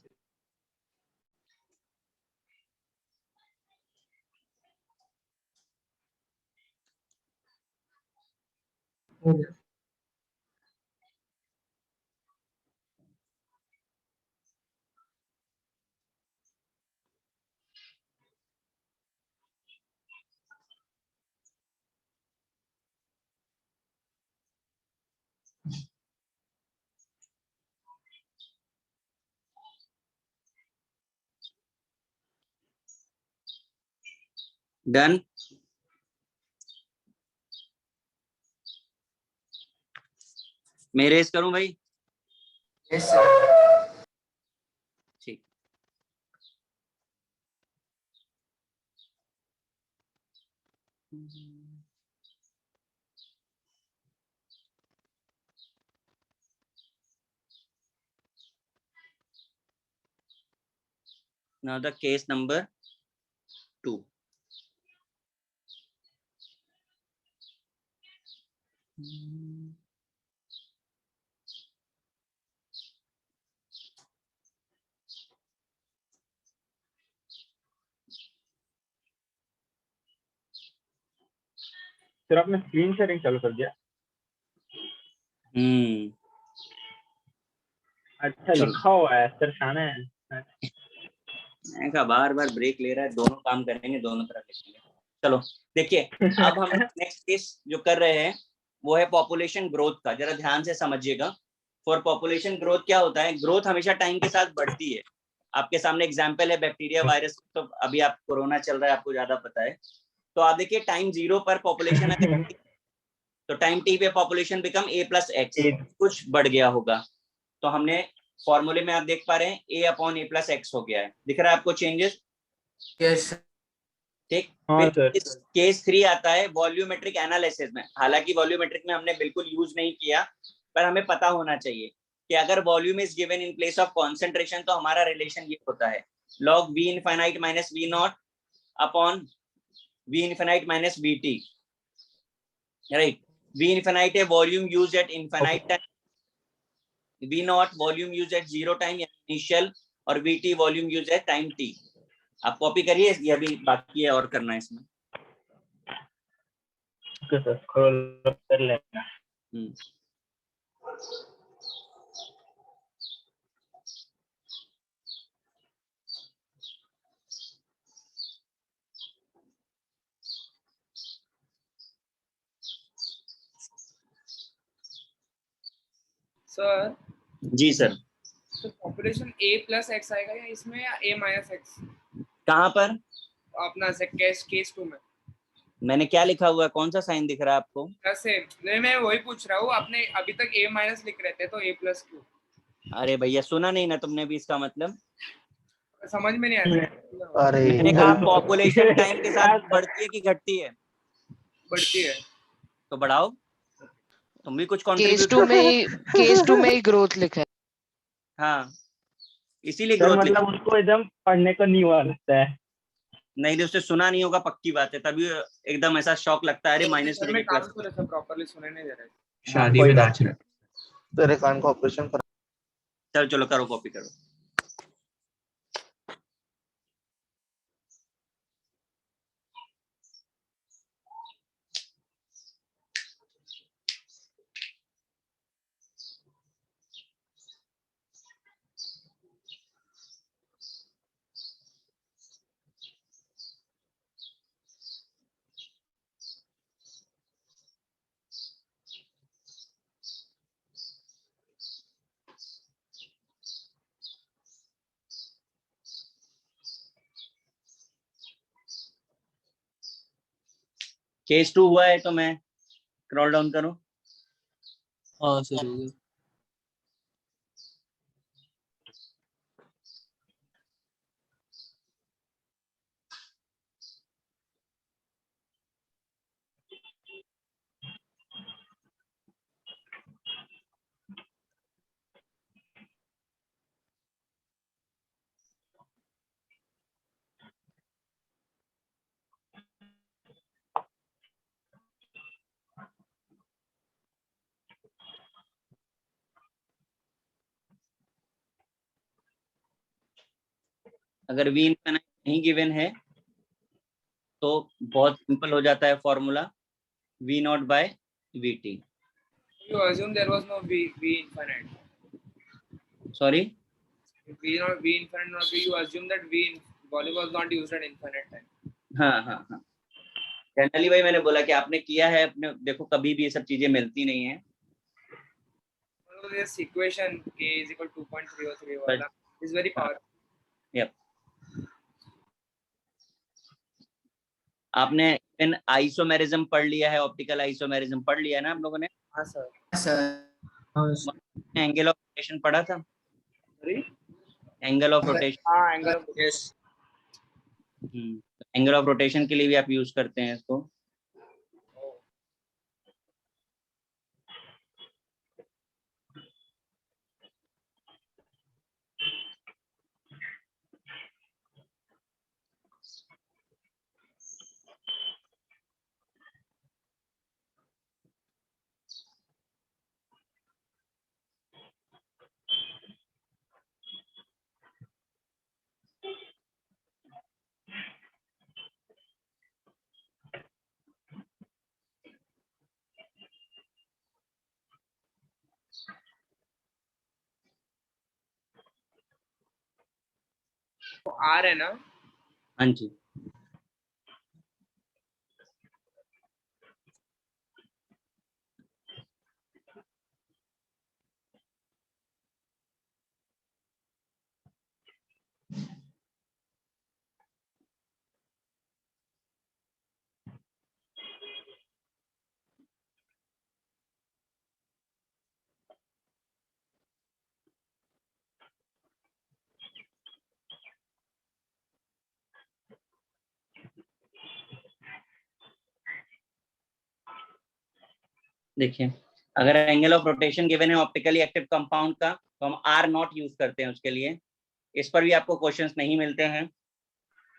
हो गया। डन। मैं रेस करूं भाई? Yes sir. ठीक। Now the case number 2. Sir आपने स्क्रीन शेयरिंग चालू कर दिया? अच्छा चलो। लिखा हुआ है सर, शाना है। मैं कहा बार बार ब्रेक ले रहा है, दोनों काम करेंगे, दोनों तरफ लिखेंगे। चलो देखिए, अब हम नेक्स्ट केस जो कर रहे हैं वो है पॉपुलेशन ग्रोथ का। जरा ध्यान से समझिएगा। फॉर पॉपुलेशन ग्रोथ क्या होता है, ग्रोथ हमेशा टाइम के साथ बढ़ती है। आपके सामने एग्जाम्पल है बैक्टीरिया वायरस, तो अभी आप कोरोना चल रहा है, आपको ज्यादा पता है। तो आप देखिए टाइम 0 पर पॉपुलेशन तो टाइम टी पे पॉपुलेशन बिकम a+x, कुछ बढ़ गया होगा। तो हमने फॉर्मूले में आप देख पा रहे हैं a/a+x हो गया है, दिख रहा है आपको चेंजेस? यस ठीक। हाँ फिर सर। केस 3 आता है वॉल्यूमेट्रिक एनालिसिस में। हालांकि वॉल्यूमेट्रिक में हमने बिल्कुल यूज नहीं किया, पर हमें पता होना चाहिए कि अगर volume is given in place of concentration तो हमारा रिलेशन ये होता है log v infinite minus v naught upon v infinite minus vt, right? v infinite है volume use at infinite time, v naught volume use at 0 time initial, और vt volume use at time t। आप copy करिए, ये अभी बाकी है और करना है इसमें। ओके सर, कर लेना। सर जी सर। तो पॉपुलेशन a+x आएगा या इसमें, या a-x? कहाँ पर? अपना केस 2 में मैंने क्या लिखा हुआ है, कौन सा साइन दिख रहा है आपको? कैसे? नहीं, मैं वही पूछ रहा हूँ, आपने अभी तक a- लिख रहे थे तो a+ क्यों? अरे भैया सुना नहीं ना तुमने भी इसका मतलब? समझ में नहीं आता। अरे मैंने कहा पॉपुलेशन टाइम के साथ बढ़ती है कि घटती है? बढ़ती है। तो बढ़ाओ, तुम भी कुछ केस कंट्रीब्यूट टू में करो। केस 2 में ही ग्रोथ लिखा है। हाँ, इसीलिए सर ग्रोथ लिखा। मतलब उसको एकदम पढ़ने को नहीं हुआ लगता है। नहीं, उससे सुना नहीं होगा, पक्की बात है, तभी एकदम ऐसा शॉक लगता है, अरे माइनस सर में मैं काम प्लस। कर रहा था, प्रॉपर्ली सुने नहीं दे रहे। शादी में नाच रहा। तेरे कान का ऑपरेशन कर। चलो चलो करो, कॉपी करो। केस 2 हुआ है तो मैं स्क्रॉल डाउन करूं? हाँ सर हो गया। अगर v इनफिनिट नहीं गिवन है तो बहुत सिंपल हो जाता है formula, v naught by vt। You assume there was no v infinite. Sorry, v infinite not be, you assume that volume was not used at infinite time. हाँ हाँ हाँ, जनरली भाई मैंने बोला कि आपने किया है अपने, देखो कभी भी ये सब चीजें मिलती नहीं है। This equation k is equal to 2.303 वाला is very powerful. यप, आपने इन आइसोमेरिज्म पढ़ लिया है, ऑप्टिकल आइसोमेरिज्म पढ़ लिया है ना आप लोगों ने? हाँ sir. Sir angle of rotation पढ़ा था? Sorry? एंगल ऑफ रोटेशन, हाँ, angle of yes angle of rotation के लिए भी आप यूज करते हैं इसको। तो आर है ना? हाँ जी, देखिए अगर एंगल ऑफ रोटेशन गिवन है ऑप्टिकली एक्टिव कंपाउंड का तो हम आर नॉट यूज करते हैं उसके लिए। इस पर भी आपको क्वेश्चंस नहीं मिलते हैं।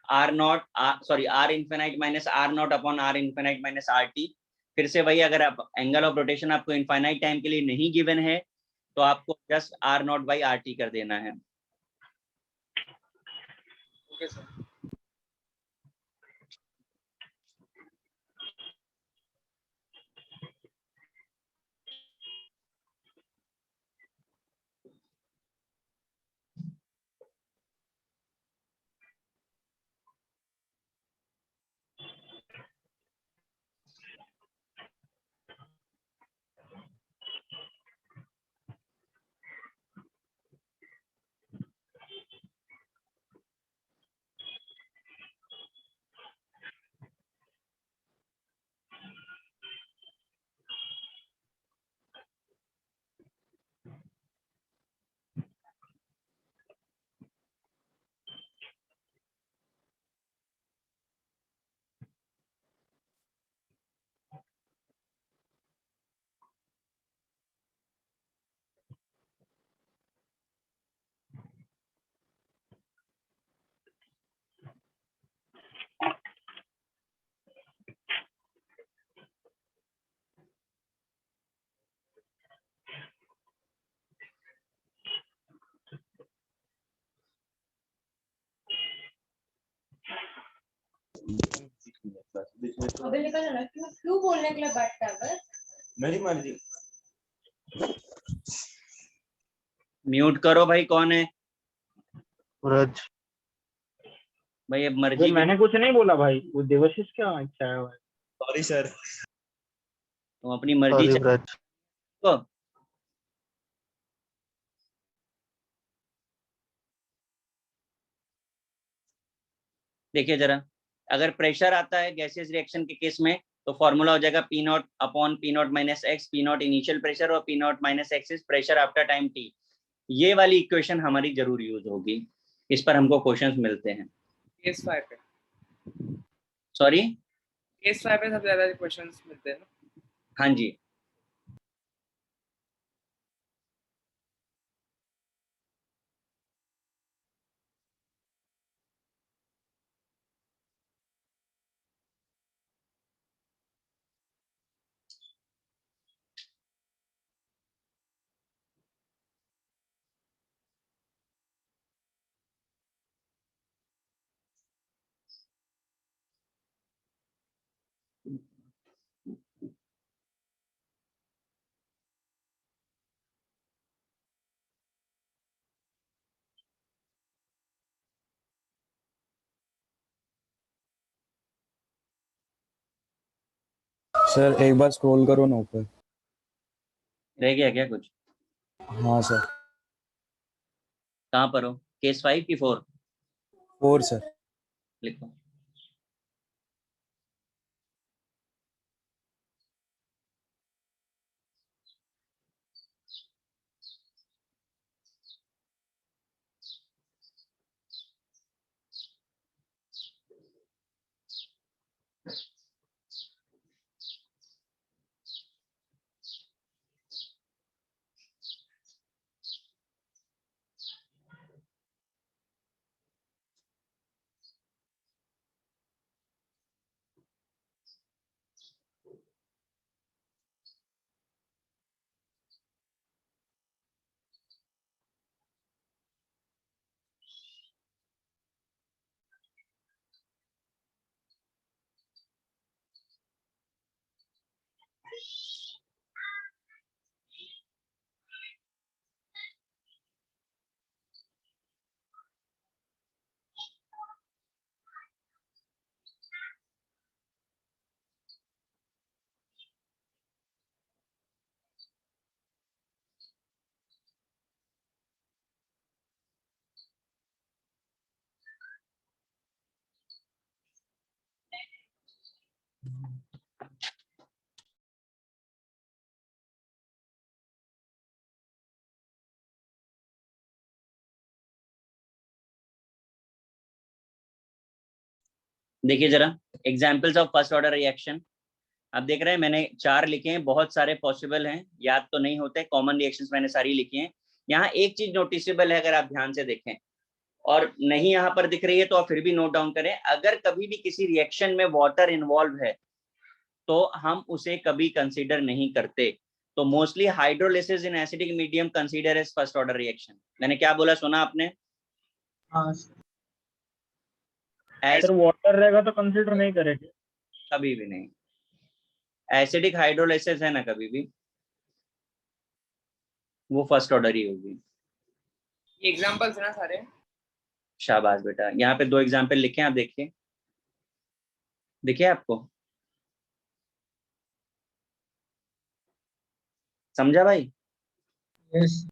R naught sorry r infinite minus r naught upon r infinite minus r t. फिर से वही, अगर आप एंगल ऑफ रोटेशन आपको इनफाइनाइट टाइम के लिए नहीं गिवन है तो आपको just r naught by r t कर देना है। Okay sir. अबे निकल जाना, क्यों बोलने के लिए बैठता है बस? मेरी मर्जी। म्यूट करो भाई, कौन है सूरज। भाई? अब मर्जी मैंने कुछ नहीं बोला भाई, वो देवाशीष क्या अच्छा है भाई। Sorry sir. तुम अपनी मर्जी सॉरी ब्रज। को देखिए जरा, अगर प्रेशर आता है गैसियस रिएक्शन के केस में तो फॉर्मूला हो जाएगा P nought upon P nought minus X. P nought initial pressure और P nought minus X is pressure after time T. ये वाली इक्वेशन हमारी जरूर यूज होगी, इस पर हमको क्वेश्चंस मिलते हैं। केस 5 पे, सॉरी, केस 5 पे सबसे ज्यादा क्वेश्चंस मिलते हैं ना? हाँ जी। सर एक बार स्क्रॉल करो ना ऊपर। रह गया क्या कुछ? हाँ सर। कहाँ पर हो? केस 5 की 4? 4 सर। लिखो। देखिए जरा examples of first order reaction. आप देख रहे हैं मैंने 4 लिखे हैं, बहुत सारे पॉसिबल हैं, याद तो नहीं होते, कॉमन रिएक्शंस मैंने सारी लिखी हैं। यहाँ एक चीज नोटिसेबल है, अगर आप ध्यान से देखें और नहीं यहाँ पर दिख रही है तो आप फिर भी नोट डाउन करें, अगर कभी भी किसी रिएक्शन में वाटर इन्वॉल्व है तो हम उसे कभी कंसीडर नहीं करते। तो mostly hydrolysis in acidic medium consider as first order reaction. मैंने क्या बोला, सुना आपने? हाँ अगर वाटर रहेगा तो कंसीडर नहीं करेंगे, कभी भी नहीं। एसिडिक हाइड्रोलिसिस है ना, कभी भी वो फर्स्ट ऑर्डर ही होगी। ये एग्जांपल्स है ना सारे? शाबाश बेटा, यहाँ पे 2 एग्जाम्पल लिखे हैं, आप देखिए, दिखे आपको? समझा भाई? यस।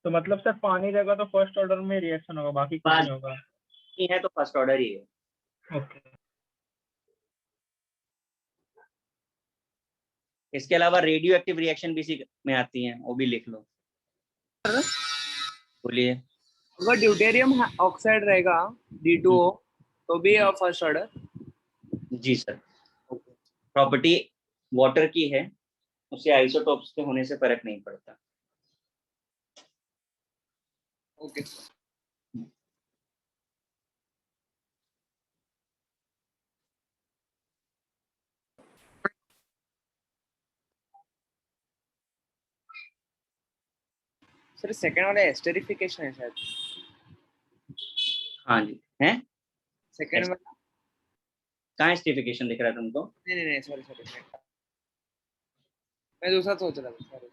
तो मतलब सर पानी रहेगा तो फर्स्ट ऑर्डर में रिएक्शन होगा, बाकी कुछ नहीं होगा। नहीं है तो फर्स्ट ऑर्डर ही है। ओके। इसके अलावा रेडियो एक्टिव रिएक्शन भी इसी में आती हैं, वो भी लिख लो। बोलिए। अगर ड्यूटेरियम ऑक्साइड रहेगा D2O तो भी फर्स्ट ऑर्डर? जी सर, प्रॉपर्टी वाटर की है, उसे आइसोटोप्स के होने से फर्क नहीं पड़ता। ओके। सर सेकंड वाला एस्टरिफिकेशन है शायद। हाँ जी है। सेकंड वाला कहाँ एस्टरिफिकेशन दिख रहा है तुमको? नहीं सॉरी मैं दूसरा सोच रहा था, sorry.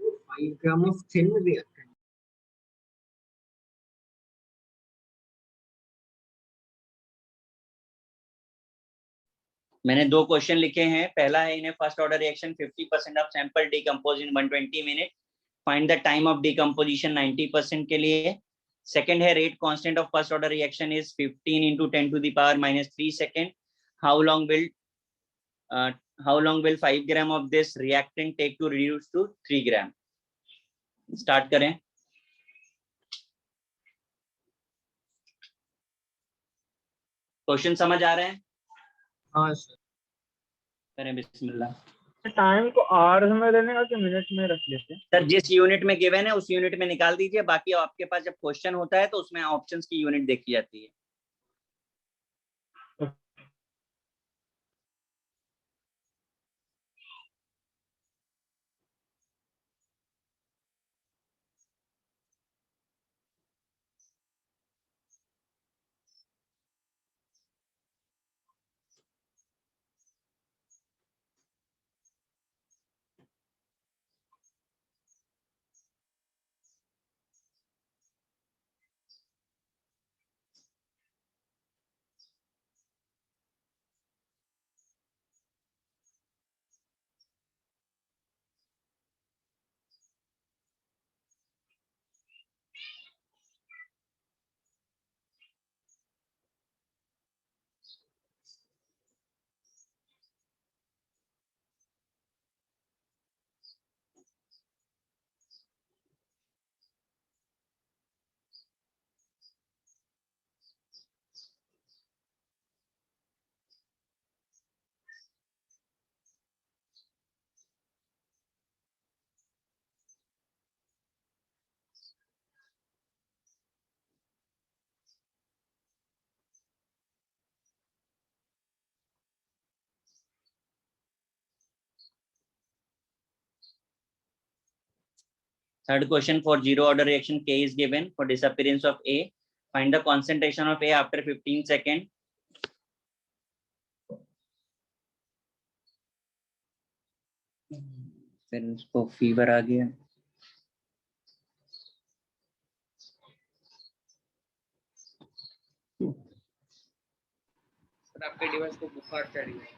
So 5 gram of thin reactant. मैंने 2 क्वेश्चन लिखे हैं। पहला है in first order reaction 50% of sample decompose in 120 minute, find the time of decomposition 90% के लिए। सेकंड है rate constant of first order reaction is 15 into 10 to the power minus 3 second. How long will 5 gram of this reactant take to reduce to 3 gram? Start करें. Question समझ आ रहे हैं? हाँ sir. करें बिस्मिल्लाह. Time को आवर्स में लेने का कि मिनट में रख लेते हैं? सर जिस यूनिट में गिवन है उस यूनिट में निकाल दीजिए, बाकी आपके पास जब क्वेश्चन होता है तो उसमें ऑप्शंस की यूनिट देखी जाती है. Third question, for zero order reaction K is given. For disappearance of A, find the concentration of A after 15 seconds. फिर उसको फीवर आ गया. सर आपके डिवाइस को बुखार चढ़ी है.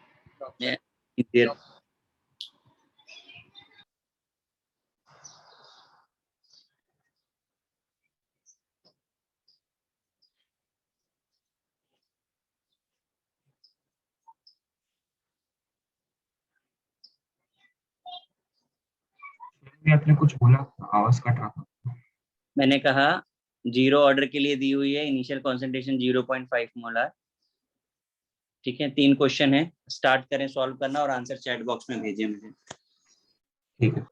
आपने कुछ बोला, आवाज कट रहा था. मैंने कहा जीरो ऑर्डर के लिए दी हुई है इनिशियल कॉन्सेंट्रेशन 0.5 मोलर. ठीक है, 3 क्वेश्चन है. स्टार्ट करें सॉल्व करना और आंसर चैट बॉक्स में भेजें मुझे. ठीक है.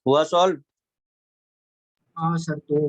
हुआ सॉल्व? हाँ सर, तो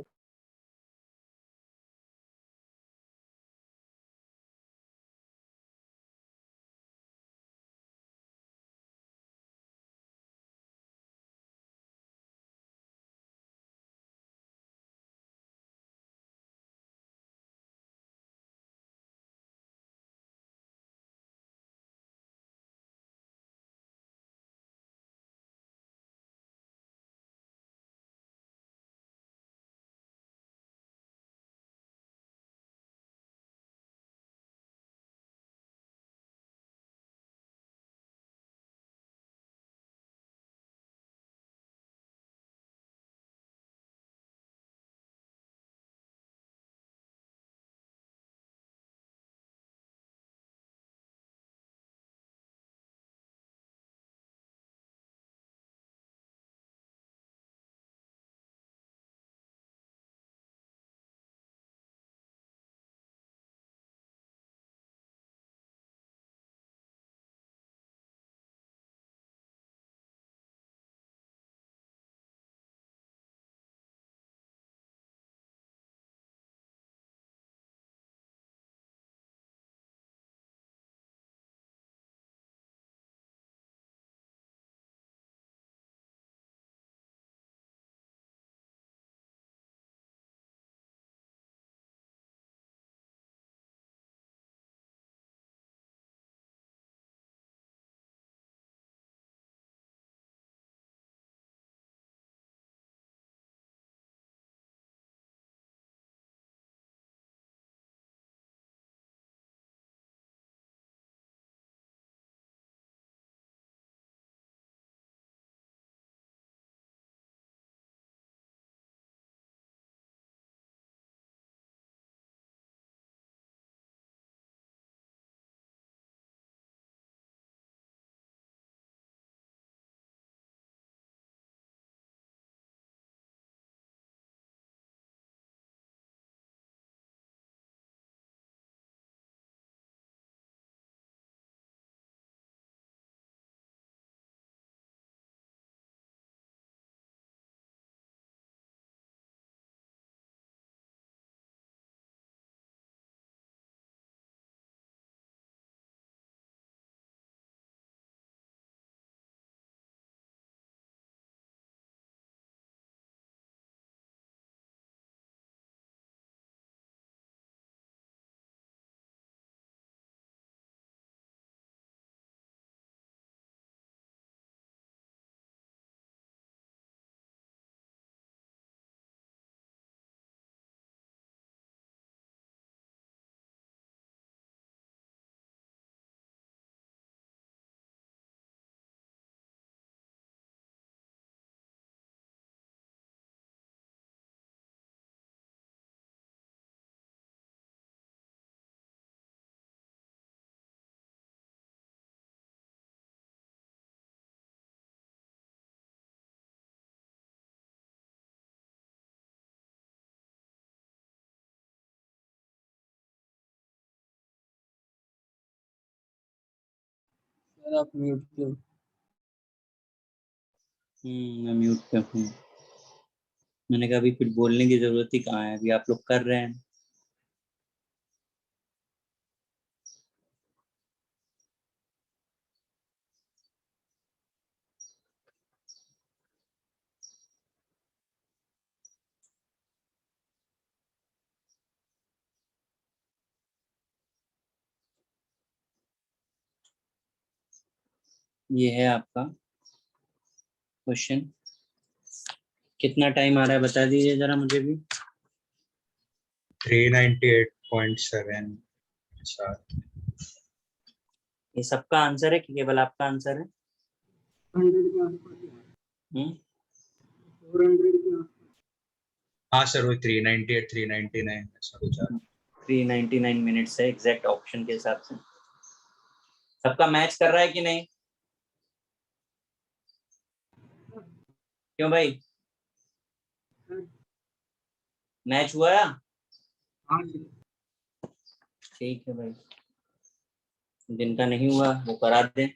सर आप म्यूट पे हो। मैं म्यूट पे हूँ। मैंने कहा अभी फिर बोलने की जरूरत ही कहाँ है, अभी आप लोग कर रहे हैं। ये है आपका क्वेश्चन। कितना टाइम आ रहा है बता दीजिए जरा मुझे भी। 398.7 सर। ये सबका आंसर है कि केवल आपका आंसर है? 100 के आसपास है। 400 के आसपास। हाँ सर, वो 398 399 ऐसा कुछ आ रहा है। 399 मिनट्स है एग्जैक्ट ऑप्शन के हिसाब से। सबका मैच कर रहा है कि नहीं? क्यों भाई, मैच हुआ? हाँ ठीक है भाई, जिनका नहीं हुआ वो करा दें।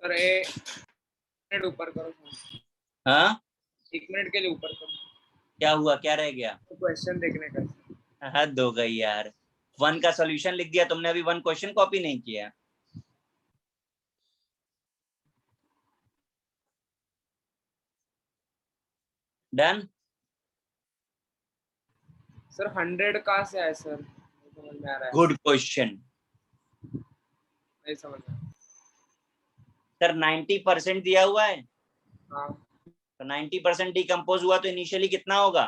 सर ए मिनट ऊपर करो हाँ 1 मिनट के लिए ऊपर करो क्या हुआ, क्या रह गया? क्वेश्चन देखने का हद हो गई यार, 1 का सॉल्यूशन लिख दिया तुमने, अभी 1 क्वेश्चन कॉपी नहीं किया। डन। सर 100 कहाँ से आया सर, नहीं समझ में आ रहा है। गुड क्वेश्चन नहीं समझ में सर। 90% दिया हुआ है, हाँ तो 90% डिकम्पोज हुआ तो इनिशियली कितना होगा?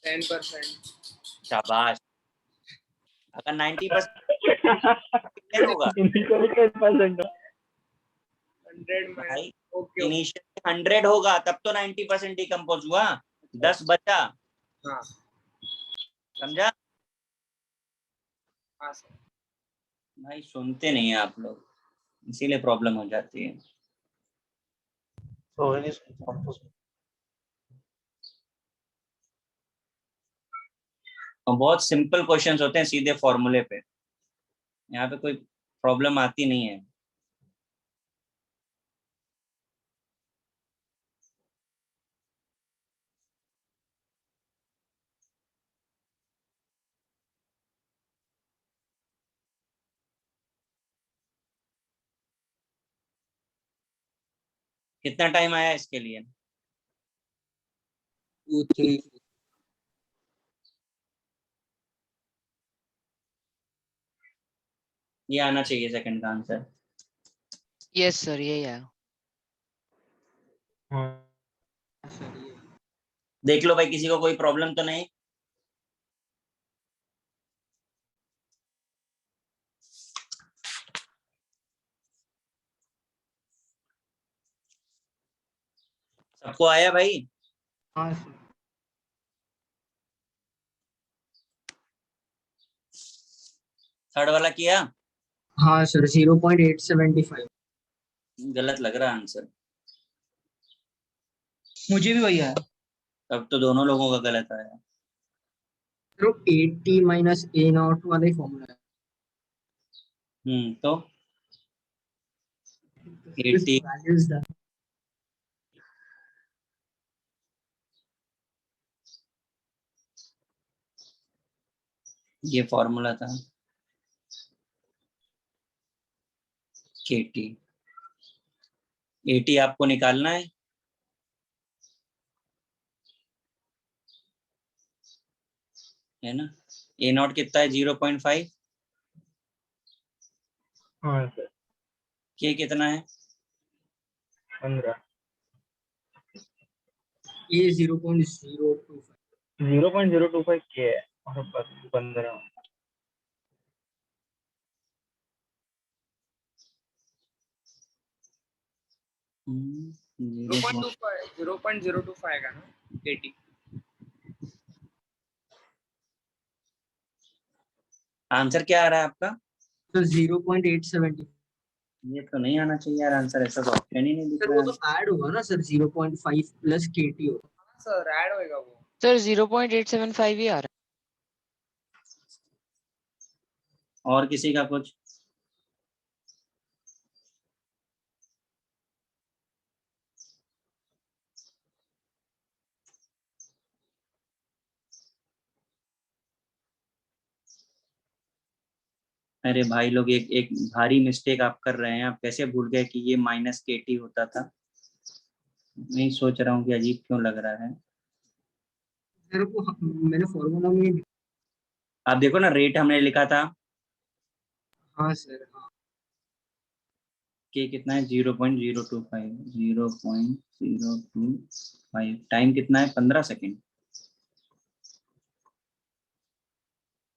10%। शाबाश। अगर 90% होगा 10%। 100 भाई, में ओके इनिशियली 100 होगा तब तो 90% डिकम्पोज हुआ, 10 बचा। हाँ समझा? हाँ सर। भाई सुनते नहीं है आप लोग, इसीलिए प्रॉब्लम हो जाती है। तो नहीं सुनता हूँ तो। और बहुत सिंपल क्वेश्चंस होते हैं, सीधे फॉर्मूले पे, यहाँ पे कोई प्रॉब्लम आती नहीं है। कितना टाइम आया इसके लिए? 2 3 ये आना चाहिए सेकंड का आंसर। यस सर, यही आया। देख लो भाई, किसी को कोई प्रॉब्लम तो नहीं? सबको आया भाई? हाँ सर। थर्ड वाला किया? हाँ सर 0.875। गलत लग रहा आंसर। मुझे भी वही आया। तब तो दोनों लोगों का गलत आया। तो 80 माइनस ए नॉट वाला ही फॉर्मूला है। तो 80 वैल्यूज द ये फॉर्मूला था KT। 80 आपको निकालना है ना? ए नॉट कितना है? 0.5। हाँ सर। के कितना है? 15। ये 0.025। 0.025 के है और 15। हम्म, 0.25 आएगा ना 80। आंसर क्या आ रहा है आपका? तो 0.875। ये तो नहीं आना चाहिए यार आंसर, ऐसा तो ऑप्शन ही नहीं दिख सर रहा वो है। तो ऐड होगा ना सर, 0.5 प्लस KT होगा। सर ऐड होएगा वो। सर 0.875 ही आ रहा और किसी का कुछ? अरे भाई लोग, एक एक भारी मिस्टेक आप कर रहे हैं। आप कैसे भूल गए कि ये -KT होता था? मैं सोच रहा हूँ कि अजीब क्यों लग रहा है। सर को मैंने फॉर्मूला में। आप देखो ना, रेट हमने लिखा था हाँ सर हाँ। के कितना है? 0.025। 0.025। टाइम कितना है? 15 सेकेंड।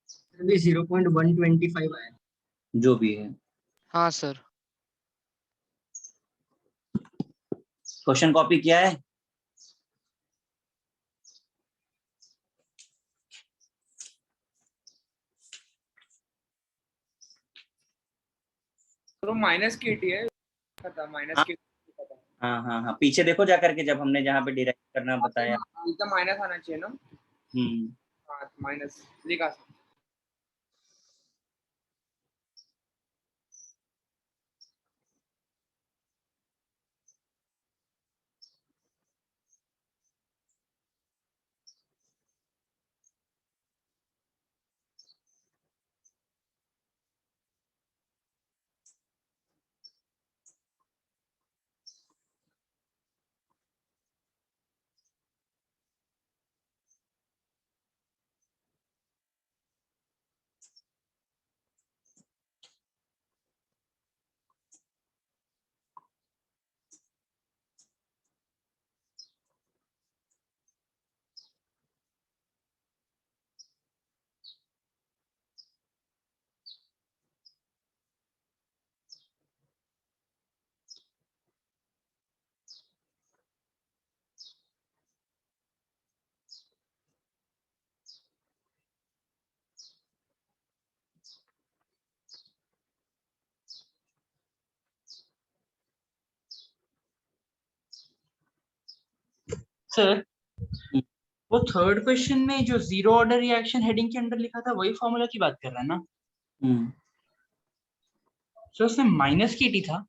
सर भी 0.125 आया। जो भी है। हाँ सर। क्वेश्चन कॉपी किया है? तो माइनस KT है, पता माइनस हाँ KT पता। हाँ हाँ हाँ, पीछे देखो जा करके, जब हमने जहाँ पे डिराइव करना बताया। इतना माइनस आना चाहिए ना। हम्म हाँ माइनस लिखा सर। सर वो थर्ड क्वेश्चन में जो जीरो ऑर्डर रिएक्शन हेडिंग के अंदर लिखा था वही फॉर्मूला की बात कर रहा है ना? सर उसमें माइनस की टी था।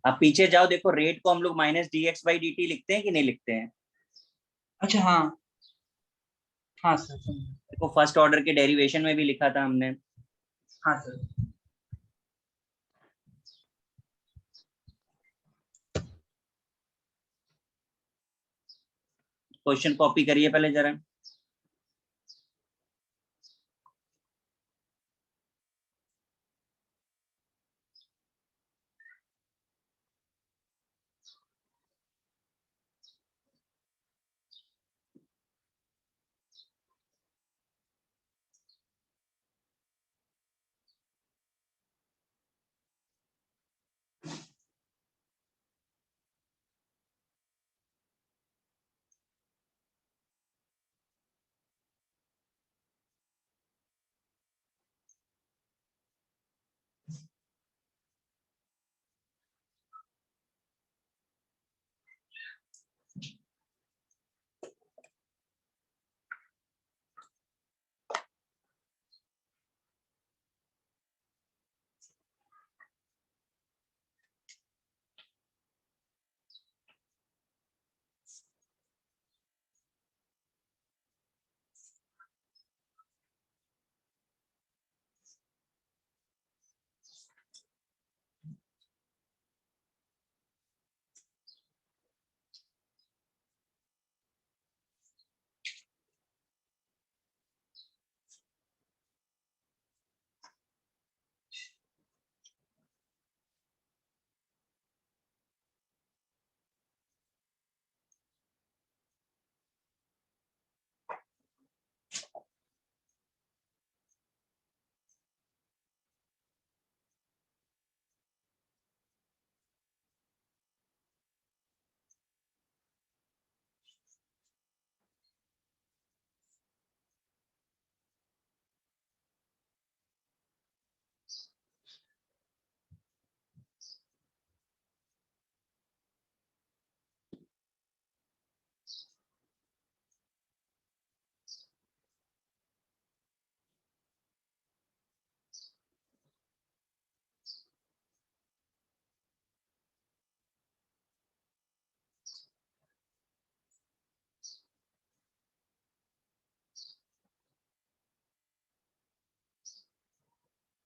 आप पीछे जाओ, देखो रेट को हम लोग माइनस dx/dt लिखते हैं कि नहीं लिखते हैं? अच्छा हाँ हाँ सर। देखो फर्स्ट ऑर्डर के डेरिवेशन में भी लिखा था हमने। हाँ सर। क्वेश्चन कॉपी करिए पहले जरा।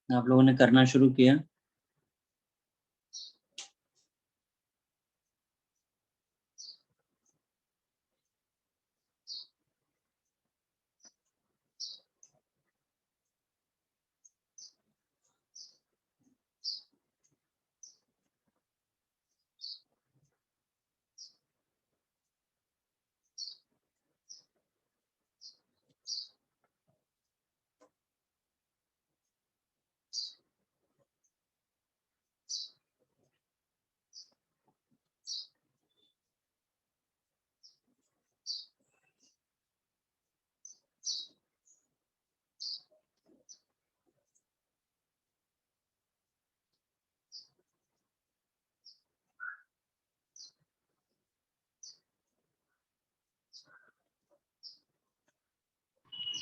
आप लोगों ने करना शुरू किया?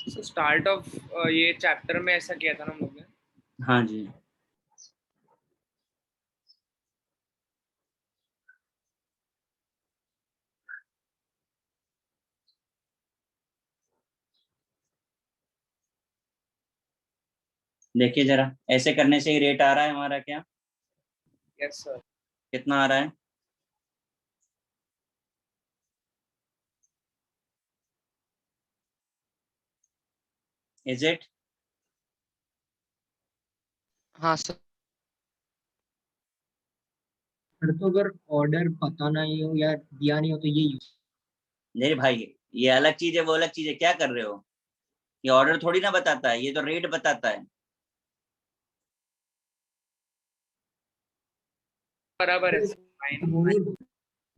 So स्टार्ट ऑफ ये चैप्टर में ऐसा किया था ना हम लोग ने। हाँ जी। देखिए जरा, ऐसे करने से ही रेट आ रहा है हमारा क्या? Yes sir. कितना आ रहा है? Is it? हाँ सर। तो अगर ऑर्डर पता नहीं हो या दिया नहीं हो तो ये यूज। नहीं भाई, ये अलग चीज है, वो अलग चीज है। क्या कर रहे हो? ये ऑर्डर थोड़ी ना बताता है, ये तो रेट बताता है। बराबर है।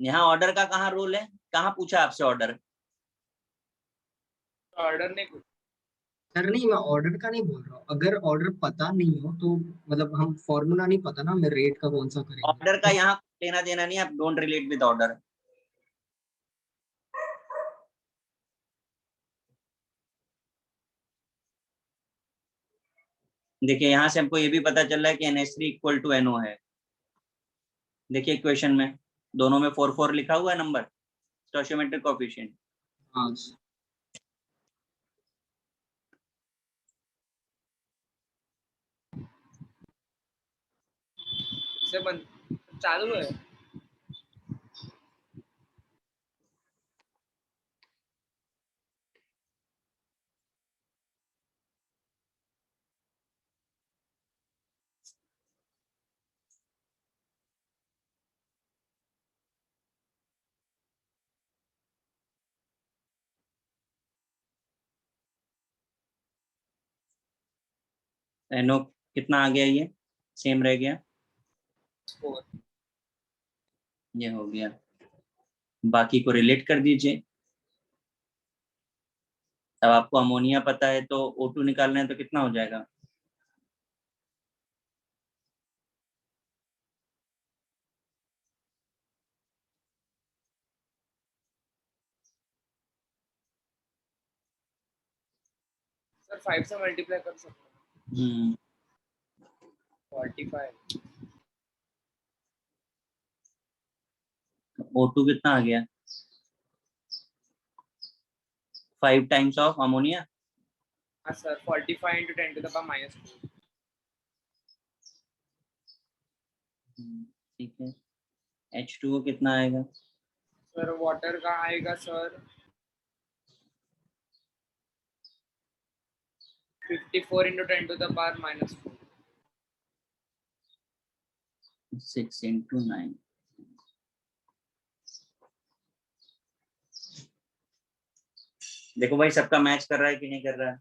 यहाँ ऑर्डर का कहाँ रोल है? कहाँ पूछा आपसे ऑर्डर? ऑर्डर नहीं पूछा सर। नहीं, मैं ऑर्डर का नहीं बोल रहा हूँ। अगर ऑर्डर पता नहीं हो तो मतलब हम फॉर्मूला नहीं पता ना, हमें रेट का कौन सा करेंगे। ऑर्डर का यहाँ लेना देना नहीं, आप डोंट रिलेट विद ऑर्डर। देखिए यहाँ से हमको ये भी पता चल रहा है कि NH3 इक्वल टू NO है। देखिए इक्वेशन में दोनों में 4 लिखा हुआ है नंबर, स्टोइचियोमेट्रिक कोएफिशिएंट। हाँ से बंद चालू है। NO कितना आ गया, ये सेम रह गया, 4। ये हो गया। बाकी को रिलेट कर दीजिए। अब आपको अमोनिया पता है तो O2 निकालना है तो कितना हो जाएगा? सर 5 से मल्टीप्लाई कर सकते हैं। 45। O2 कितना आ गया? 5 टाइम्स ऑफ अमोनिया। हाँ sir 45 into 10 to the power -2। ठीक है। H2O कितना आएगा? सर वाटर का आएगा sir 54 into 10 to the power -2। 6 into 9। देखो भाई सबका मैच कर रहा है कि नहीं कर रहा है?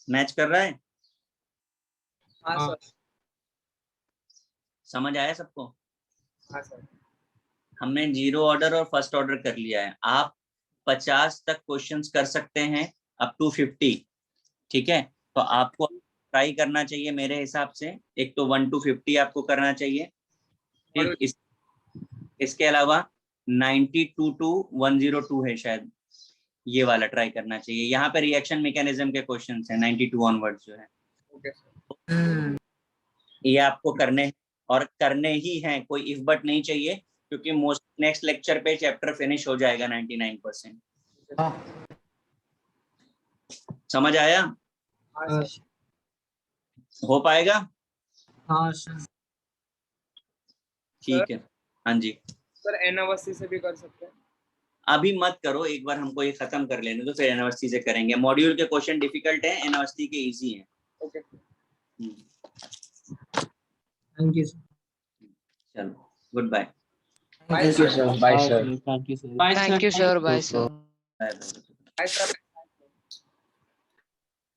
मैच कर रहा है? हाँ सर। समझ आया सबको? हाँ सर। हमने 0 ऑर्डर और फर्स्ट ऑर्डर कर लिया है। आप 50 तक क्वेश्चंस कर सकते हैं, अप टू 50। ठीक है, तो आपको ट्राई करना चाहिए मेरे हिसाब से। एक तो 1 to 50 आपको करना चाहिए। ठीक, इसके अलावा 92 to 102 है शायद, ये वाला ट्राई करना चाहिए। यहाँ पे रिएक्शन मैकेनिज्म के क्वेश्चंस हैं 92 ऑनवर्ड्स जो है। ये आपको करने हैं और करने ही हैं, कोई इफ बट नहीं चाहिए, क्योंकि मोस्ट नेक्स्ट लेक्चर पे चैप्टर फिनिश हो जाएगा 99%। समझ आया? हो पाएगा? हाँ सर। ठीक है। हाँ जी सर n अवस्थी से भी कर सकते हैं। अभी मत करो, एक बार हमको ये खत्म कर लेने दो, फिर n अवस्थी से करेंगे। मॉड्यूल के क्वेश्चन डिफिकल्ट है, n अवस्थी के इजी हैं। Okay thank you sir. चलो good bye. Thank you sir. Bye sir. Thank you sir. Thank you sir, bye sir. Bye. Bye sir.